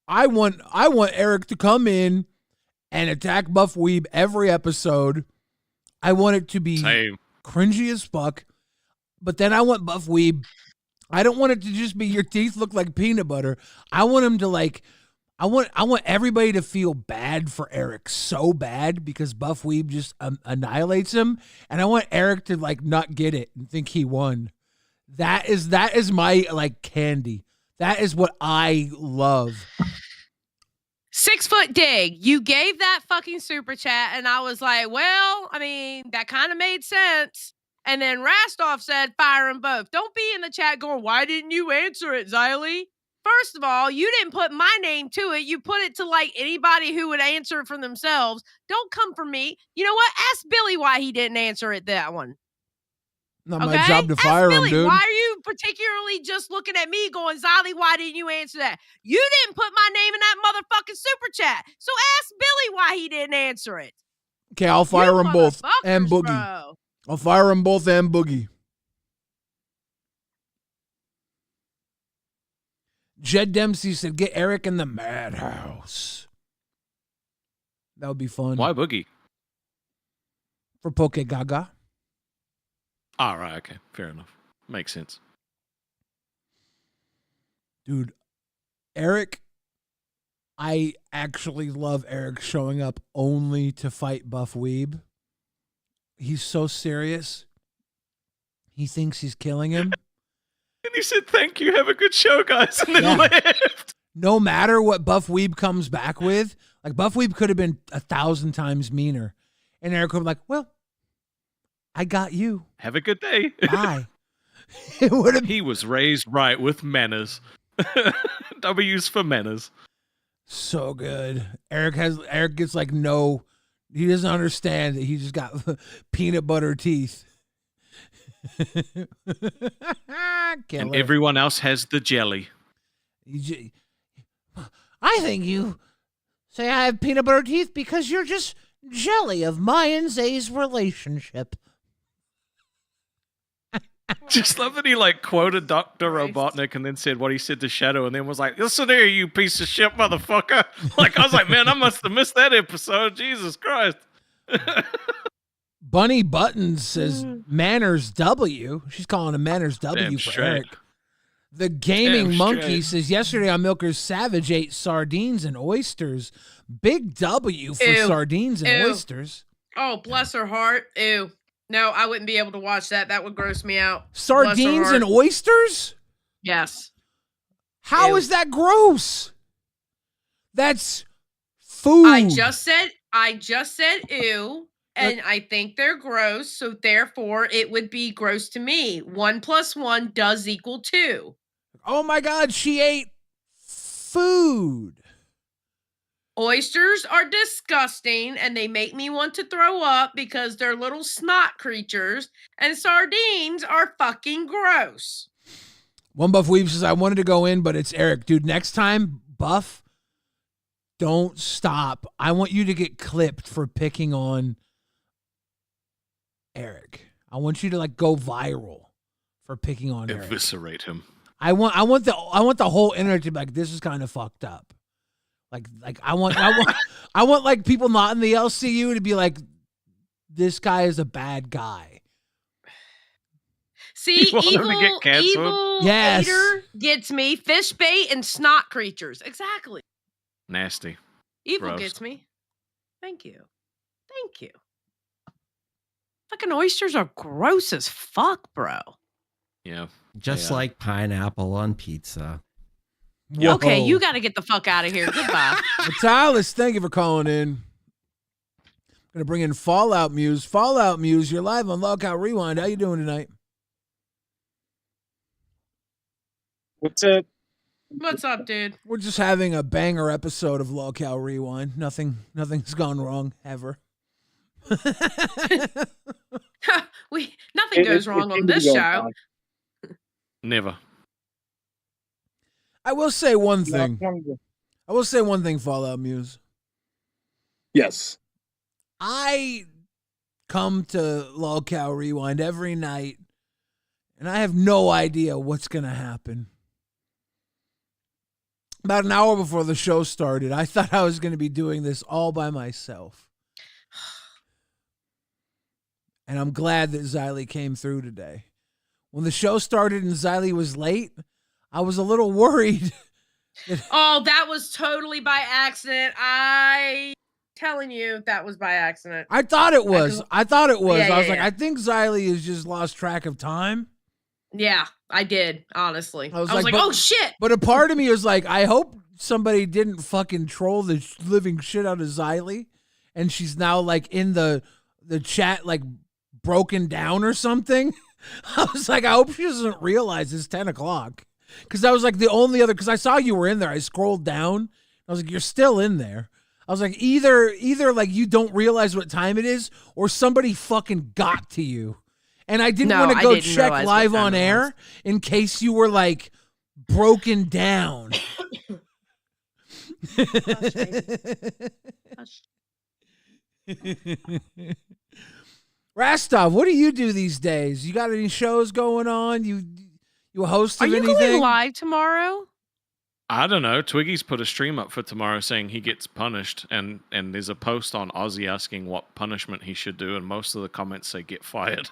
I want Eric to come in and attack Buff Weeb every episode. I want it to be Same. cringy as fuck. But then I want Buff Weeb. I don't want it to just be your teeth look like peanut butter. I want him to like. I want everybody to feel bad for Eric so bad because Buff Weeb just annihilates him, and I want Eric to like not get it and think he won. That is my like candy. That is what I love. 6 foot dig. You gave that fucking super chat, and I was like, well, I mean, that kind of made sense. And then Rastov said, fire them both. Don't be in the chat going, why didn't you answer it, Xylee? First of all, you didn't put my name to it. You put it to like anybody who would answer it for themselves. Don't come for me. You know what? Ask Billy why he didn't answer it, that one. Not Okay? my job to Ask fire Billy, him, dude. why are you particularly just looking at me going, Xylee, why didn't you answer that? You didn't put my name in that motherfucking super chat. So ask Billy why he didn't answer it. Okay, I'll fire You them both and motherfuckers, Boogie. bro. I'll fire them both and Boogie. Jed Dempsey said, get Eric in the madhouse. That would be fun. Why Boogie? For Poke Gaga. All right. Okay. Fair enough. Makes sense. Dude, Eric, I actually love Eric showing up only to fight Buff Weeb. He's so serious. He thinks he's killing him. And he said, "Thank you. Have a good show, guys," and then Yeah. left. No matter what Buff Weeb comes back with, like Buff Weeb could have been 1,000 times meaner. And Eric would be like, well, I got you. Have a good day. Bye. It would have. He was raised right with manners. W's for manners. So good. Eric gets like no, he doesn't understand that he just got peanut butter teeth. And Killer. everyone else has the jelly. I think you say I have peanut butter teeth because you're just jelly of my and Zay's relationship. Just love that he like quoted Dr. Robotnik and then said what he said to Shadow and then was like, listen here, you piece of shit motherfucker. Like I was like, man, I must have missed that episode. Jesus Christ. Bunny Buttons says Manners W. She's calling him Manners W Damn for straight. Eric. The Gaming Damn Monkey straight. says, yesterday on Milker's Savage ate sardines and oysters. Big W for Ew. sardines and Ew. oysters. Oh, bless her heart. Ew. No, I wouldn't be able to watch that. That would gross me out. Bless her Sardines and heart. oysters? Yes. How Ew. is that gross? That's food. I just said ew, and I think they're gross, so therefore it would be gross to me. 1 + 1 does equal 2. Oh my God, she ate food. Oysters are disgusting, and they make me want to throw up because they're little snot creatures, and sardines are fucking gross. One Buff Weave says, I wanted to go in, but it's Eric. Dude, next time, Buff, don't stop. I want you to get clipped for picking on Eric. I want you to like go viral for picking on Eric. Eviscerate him. I want the whole internet to be like, this is kind of fucked up. Like I want like people not in the LCU to be like, this guy is a bad guy. See, You want him to get evil canceled? Yes. hater gets me. Fish bait and snot creatures. Exactly. Nasty. Evil Gross. gets me. Thank you. Thank you. Fucking oysters are gross as fuck, bro. Yeah. Just Yeah. like pineapple on pizza. Okay, Whoa. you got to get the fuck out of here. Goodbye. Natalis, thank you for calling in. Gonna bring in Fallout Muse. Fallout Muse, you're live on LolcowRewind. How you doing tonight? What's up? What's up, dude? We're just having a banger episode of LolcowRewind. Nothing's gone wrong ever. Nothing goes wrong on this show. Never. I will say one thing. I will say one thing, Fallout Muse. Yes. I come to LolcowRewind every night, and I have no idea what's going to happen. About an hour before the show started, I thought I was going to be doing this all by myself. And I'm glad that Xylee came through today. When the show started and Xylee was late, I was a little worried. Oh, that was totally by accident. Telling you that was by accident. I thought it was. Yeah, I was like, yeah. I think Xylee has just lost track of time. Yeah, I did, honestly. I was like, like, but- oh shit. But a part of me was like, I hope somebody didn't fucking troll the living shit out of Xylee, and she's now like in the chat like broken down or something. I was like, I hope she doesn't realize it's 10 o'clock. Because I was like the only other, because I saw you were in there. I scrolled down. I was like, you're still in there. I was like, either like you don't realize what time it is, or somebody fucking got to you. And I didn't want to go check live on air in case you were like broken down. Rastov, what do you do these days? You got any shows going on? You a host Are of you anything? going live tomorrow? I don't know. Twiggy's put a stream up for tomorrow saying he gets punished, and there's a post on Ozzy asking what punishment he should do, and most of the comments say get fired.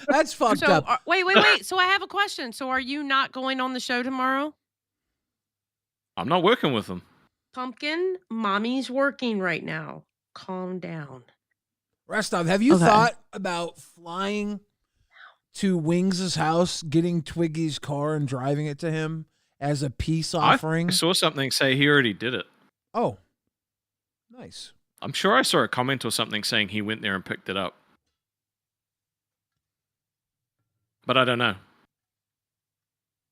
That's fucked up. Wait. So I have a question. So are you not going on the show tomorrow? I'm not working with them. Pumpkin, mommy's working right now. Calm down. Rastov, have you thought about flying to Wings' house, getting Twiggy's car and driving it to him as a peace offering? I saw something say he already did it. Oh, nice. I'm sure I saw a comment or something saying he went there and picked it up. But I don't know.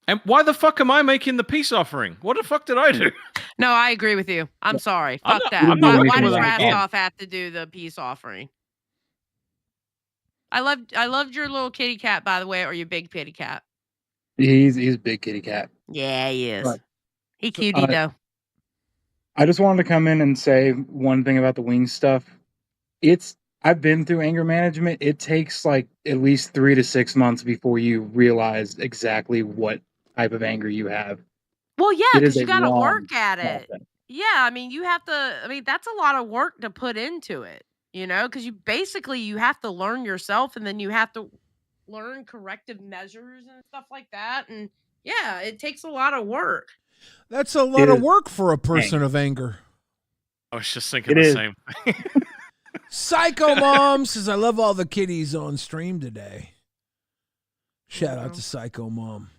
And why the fuck am I making the peace offering? What the fuck did I do? No, I agree with you. I'm sorry. I'm Fuck not- that. I'm not Why working does with him again. Rastov have to do the peace offering? I loved your little kitty cat, by the way, or your big kitty cat. He's a big kitty cat. Yeah, he is. Right. He cutie though. I just wanted to come in and say one thing about the wings stuff. I've been through anger management. It takes like at least 3 to 6 months before you realize exactly what type of anger you have. Well, yeah, It is because you a got to long work at it. process. Yeah, I mean, you have to. I mean, that's a lot of work to put into it. You know, because you have to learn yourself, and then you have to learn corrective measures and stuff like that. And yeah, it takes a lot of work. That's a lot of work for a person of anger. I was just thinking the same thing. Psycho Mom says, I love all the kitties on stream today. Shout out to Psycho Mom.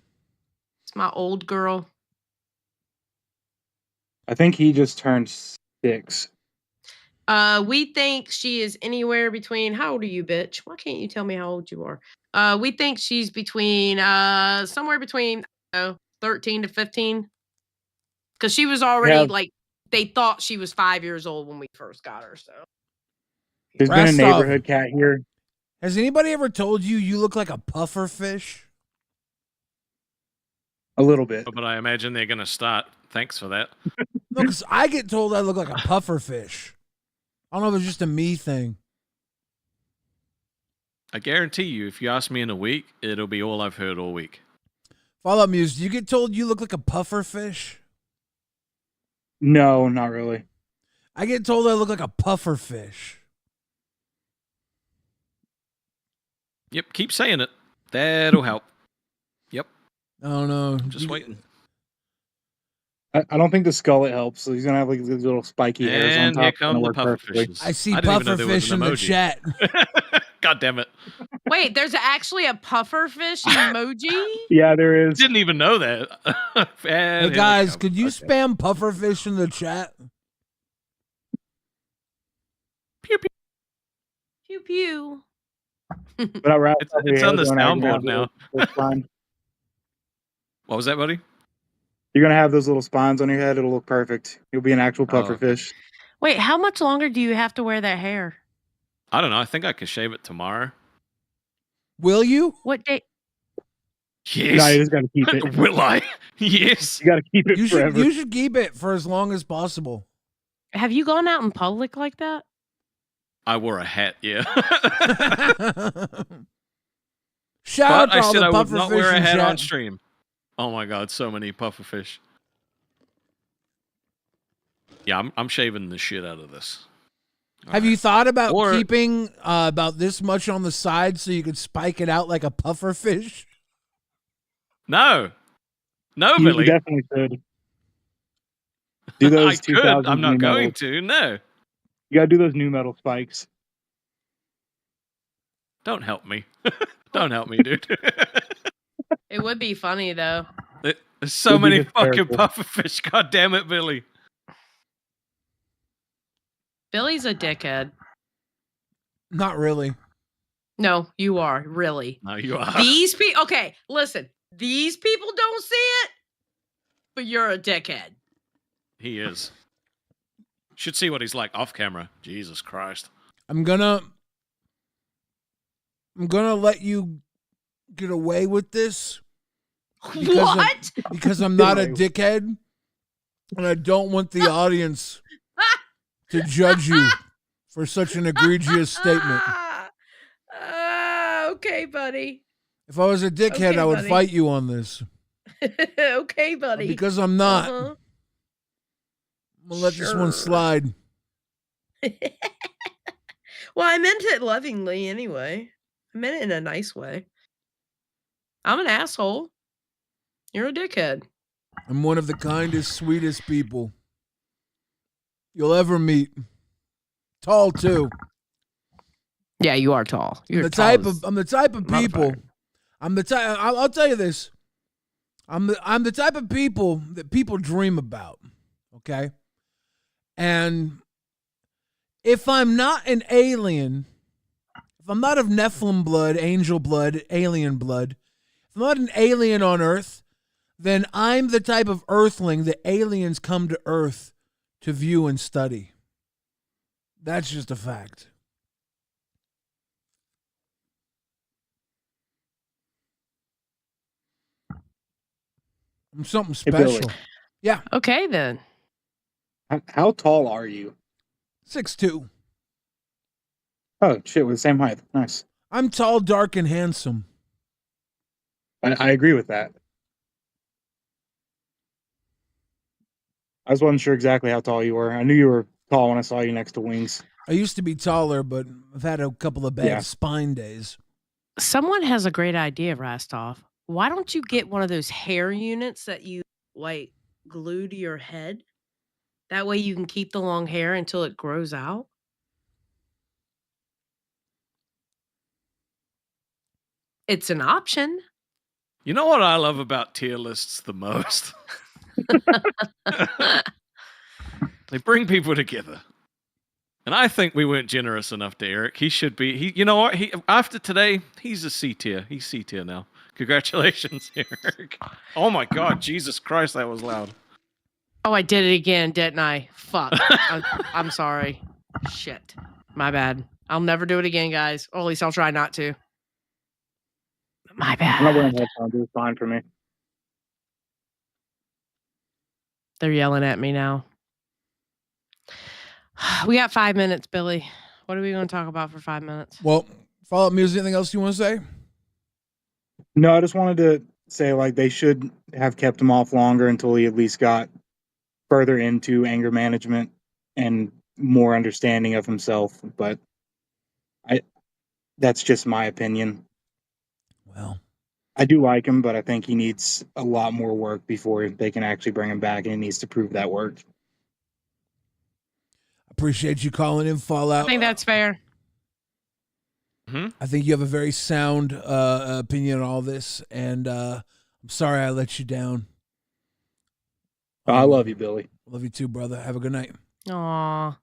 It's my old girl. I think he just turned 6. We think she is anywhere between, how old are you, bitch? Why can't you tell me how old you are? We think she's between, somewhere between, 13 to 15. Because she was already, like, they thought she was 5 years old when we first got her, so. There's been a neighborhood cat here. Has anybody ever told you you look like a puffer fish? A little bit. But I imagine they're going to start. Thanks for that. No, because I get told I look like a puffer fish. I don't know if it's just a me thing. I guarantee you, if you ask me in a week, it'll be all I've heard all week. Follow up Muse, do you get told you look like a puffer fish? No, not really. I get told I look like a puffer fish. Yep, keep saying it. That'll help. Yep. I don't know. I'm just waiting. I don't think the skullet helps. So he's gonna have like these little spiky hairs on And top. here come Gonna the work puffer perfectly. fishes. I see didn't even know puffer there was fish an in the emoji. chat. God damn it. Wait, there's actually a puffer fish emoji? Yeah, there is. Didn't even know that. Hey guys, could you spam puffer fish in the chat? Pew pew. But I'll wrap It's, up it's your on the hair going out, soundboard now. it's fine. What was that, buddy? You're gonna have those little spines on your head. It'll look perfect. You'll be an actual puffer okay. fish. Wait, how much longer do you have to wear that hair? I don't know. I think I could shave it tomorrow. Will you? What day? Yes. No, you just gotta keep it. Will I? Yes. You gotta keep it You forever. should keep it for as long as possible. Have you gone out in public like that? I wore a hat, yeah. Shout out But to I all said the I would puffer not fish wear a in hat chat. on stream. Oh my god, so many puffer fish. Yeah, I'm shaving the shit out of this. Have you thought about Or- keeping about this much on the side so you could spike it out like a puffer fish? No. No, You Billy. definitely could. Do those I could. 2000s I'm not new going metal. to. No. You gotta do those new metal spikes. Don't help me. Don't help me, dude. It would be funny though. There's so Would be many fucking hysterical. puffer fish. God damn it, Billy. Billy's a dickhead. Not really. No, you are, really. No, you are. These people, okay, listen. These people don't see it, but you're a dickhead. He is. Should see what he's like off camera. Jesus Christ. I'm gonna let you get away with this. What? Because I'm not a dickhead, and I don't want the audience to judge you for such an egregious statement. Okay, buddy. If I was a dickhead, Okay, I would buddy. fight you on this. Okay, buddy. Because I'm not. Uh-huh. I'm gonna let this one Sure. slide. Well, I meant it lovingly anyway. I meant it in a nice way. I'm an asshole. You're a dickhead. I'm one of the kindest, sweetest people you'll ever meet. Tall too. Yeah, you are tall. I'm the type of people. I'm the type. I'll tell you this. I'm the type of people that people dream about. Okay. And if I'm not an alien, if I'm not of Nephilim blood, angel blood, alien blood, if I'm not an alien on Earth, then I'm the type of Earthling that aliens come to Earth to view and study. That's just a fact. I'm something Hey, Billy. special. Yeah. Okay, then. How tall are you? 6'2". Oh shit, we're the same height. Nice. I'm tall, dark, and handsome. I agree with that. I just wasn't sure exactly how tall you were. I knew you were tall when I saw you next to Wings. I used to be taller, but I've had a couple of bad Yeah. spine days. Someone has a great idea, Rastov. Why don't you get one of those hair units that you like glue to your head? That way you can keep the long hair until it grows out. It's an option. You know what I love about tier lists the most? They bring people together. And I think we weren't generous enough to Eric. He should be. You know what? After today, he's a C tier. He's C tier now. Congratulations, Eric. Oh my God, Jesus Christ, that was loud. Oh, I did it again, didn't I? Fuck. I'm sorry. Shit. My bad. I'll never do it again, guys. Or at least I'll try not to. My I'm not wearing bad. headphones. It's fine for me. They're yelling at me now. We got 5 minutes, Billy. What are we going to talk about for 5 minutes? Well, follow-up music. Anything else you want to say? No, I just wanted to say, like, they should have kept him off longer until he at least got further into anger management and more understanding of himself. But that's just my opinion. Well, I do like him, but I think he needs a lot more work before they can actually bring him back, and he needs to prove that work. Appreciate you calling in, Fallout. I think that's fair. I think you have a very sound opinion on all this, and I'm sorry I let you down. I love you, Billy. Love you too, brother. Have a good night. Aw. I'm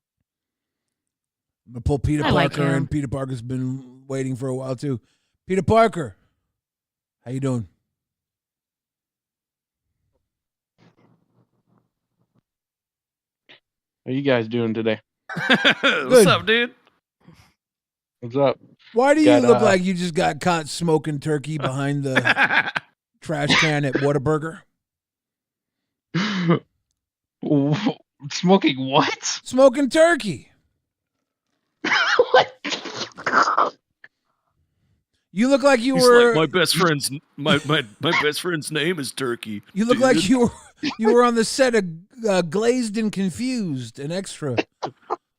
gonna pull Peter I like Parker, him. and Peter Parker's been waiting for a while too. Peter Parker, how you doing? How you guys doing today? What's up, dude? What's up? Why do you Got, look like you just got caught smoking turkey behind the trash can at Whataburger? Smoking what? Smoking turkey. You look like you He's were. like, my best friend's name is Turkey. You look dude." like you were on the set of Glazed and Confused, an extra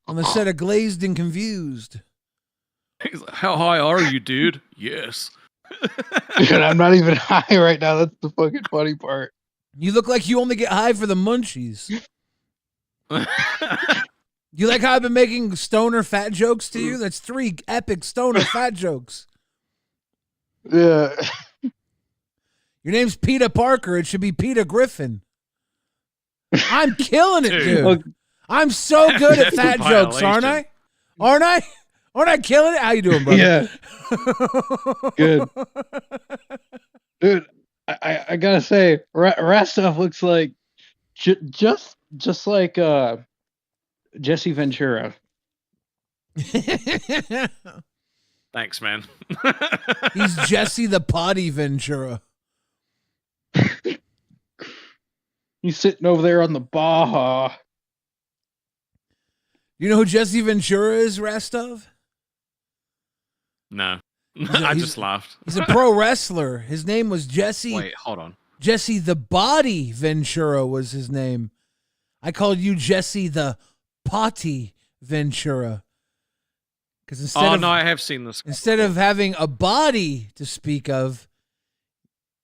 on the set of Glazed and Confused. He's like, how high are you, dude? Yes. Dude, I'm not even high right now. That's the fucking funny part. You look like you only get high for the munchies. You like how I've been making stoner fat jokes to you? That's 3 epic stoner fat jokes. Yeah. Your name's Peter Parker. It should be Peter Griffin. I'm killing it, dude. Okay. I'm so good at fat That's a jokes, aren't I? Aren't I? Aren't I killing it? How you doing, brother? Yeah. Good. Dude, I gotta say, Rastov looks like just like Jesse Ventura. Thanks, man. He's Jesse the Potty Ventura. He's sitting over there on the Baja. You know who Jesse Ventura is, Rastov? No. I just laughed. He's a pro wrestler. His name was Jesse. Wait, hold on. Jesse the Body Ventura was his name. I called you Jesse the Potty Ventura. Because instead I have seen this. Instead of having a body to speak of,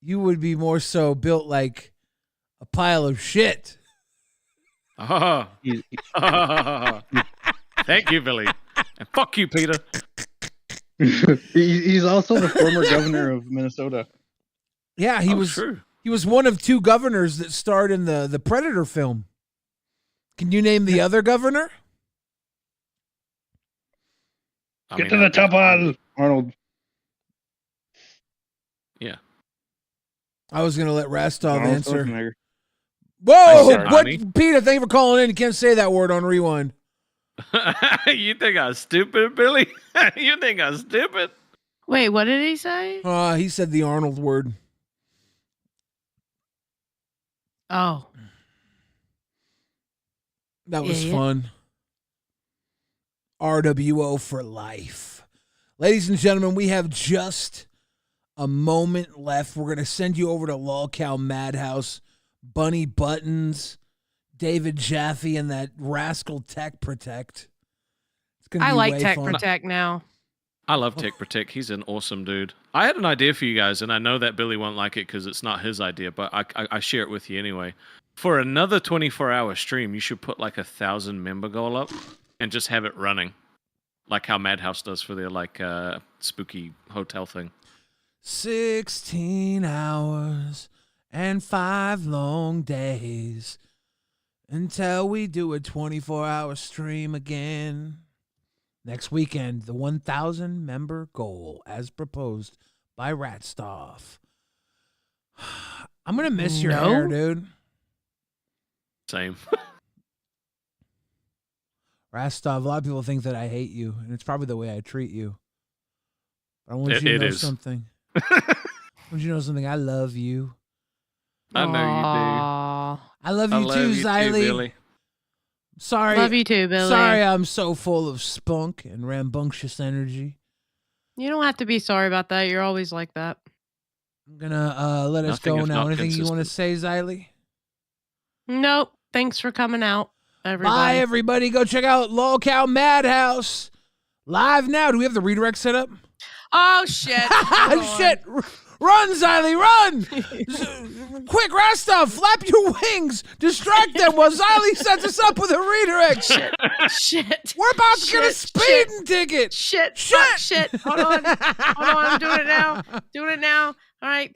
you would be more so built like a pile of shit. Oh. Thank you, Billy. And fuck you, Peter. He's also the former governor of Minnesota. Yeah, he was true. He was one of 2 governors that starred in the Predator film. Can you name the other governor? Get to the top, Arnold. Yeah. I was going to let Rastov Arnold answer. Schwarzenegger. Whoa! said What? honey. Peter, thank you for calling in. You can't say that word on Rewind. You think I'm stupid, Billy? You think I'm stupid? Wait, what did he say? He said the Arnold word. Oh. That was Idiot. fun. RWO for life. Ladies and gentlemen, we have just a moment left. We're going to send you over to Lolcow Madhouse. Bunny Buttons, David Jaffe, and that rascal Tech Protect. It's gonna I be like way Tech fun. Protect now. I love Tick Protect. He's an awesome dude. I had an idea for you guys, and I know that Billy won't like it because it's not his idea, but I share it with you anyway. For another 24-hour stream, you should put like 1,000 member goal up and just have it running, like how Madhouse does for their like spooky hotel thing. 16 hours and 5 long days until we do a 24-hour stream again. Next weekend, the 1,000 member goal as proposed by Ratstoff. I'm going to miss your hair, dude. Same. Ratstoff, a lot of people think that I hate you, and it's probably the way I treat you. But I want you to know something. I want you to know something. I love you. I know you do. I love you too, Xylee. Sorry. Love you too, Billy. Sorry I'm so full of spunk and rambunctious energy. You don't have to be sorry about that. You're always like that. I'm going to let us go now. Anything you want to say, Xylee? Nope. Thanks for coming out, everybody. Bye, everybody. Go check out Lolcow Madhouse. Live now. Do we have the redirect set up? Oh, shit. Shit. Run, Xylee, run! Quick, Ratstoff, flap your wings. Distract them while Xylee sets us up with a redirect. Shit. We're about to get a speeding ticket. Shit. Hold on. I'm doing it now. All right.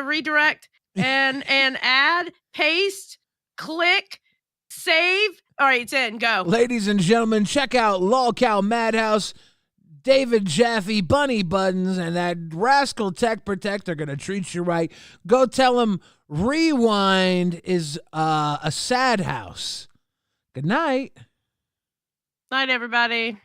Redirect and add, paste, click, save. All right, it's in. Go. Ladies and gentlemen, check out Lolcow Madhouse. David Jaffe, Bunny Buttons, and that rascal Tech Protect are going to treat you right. Go tell them Rewind is a sad house. Good night. Night, everybody.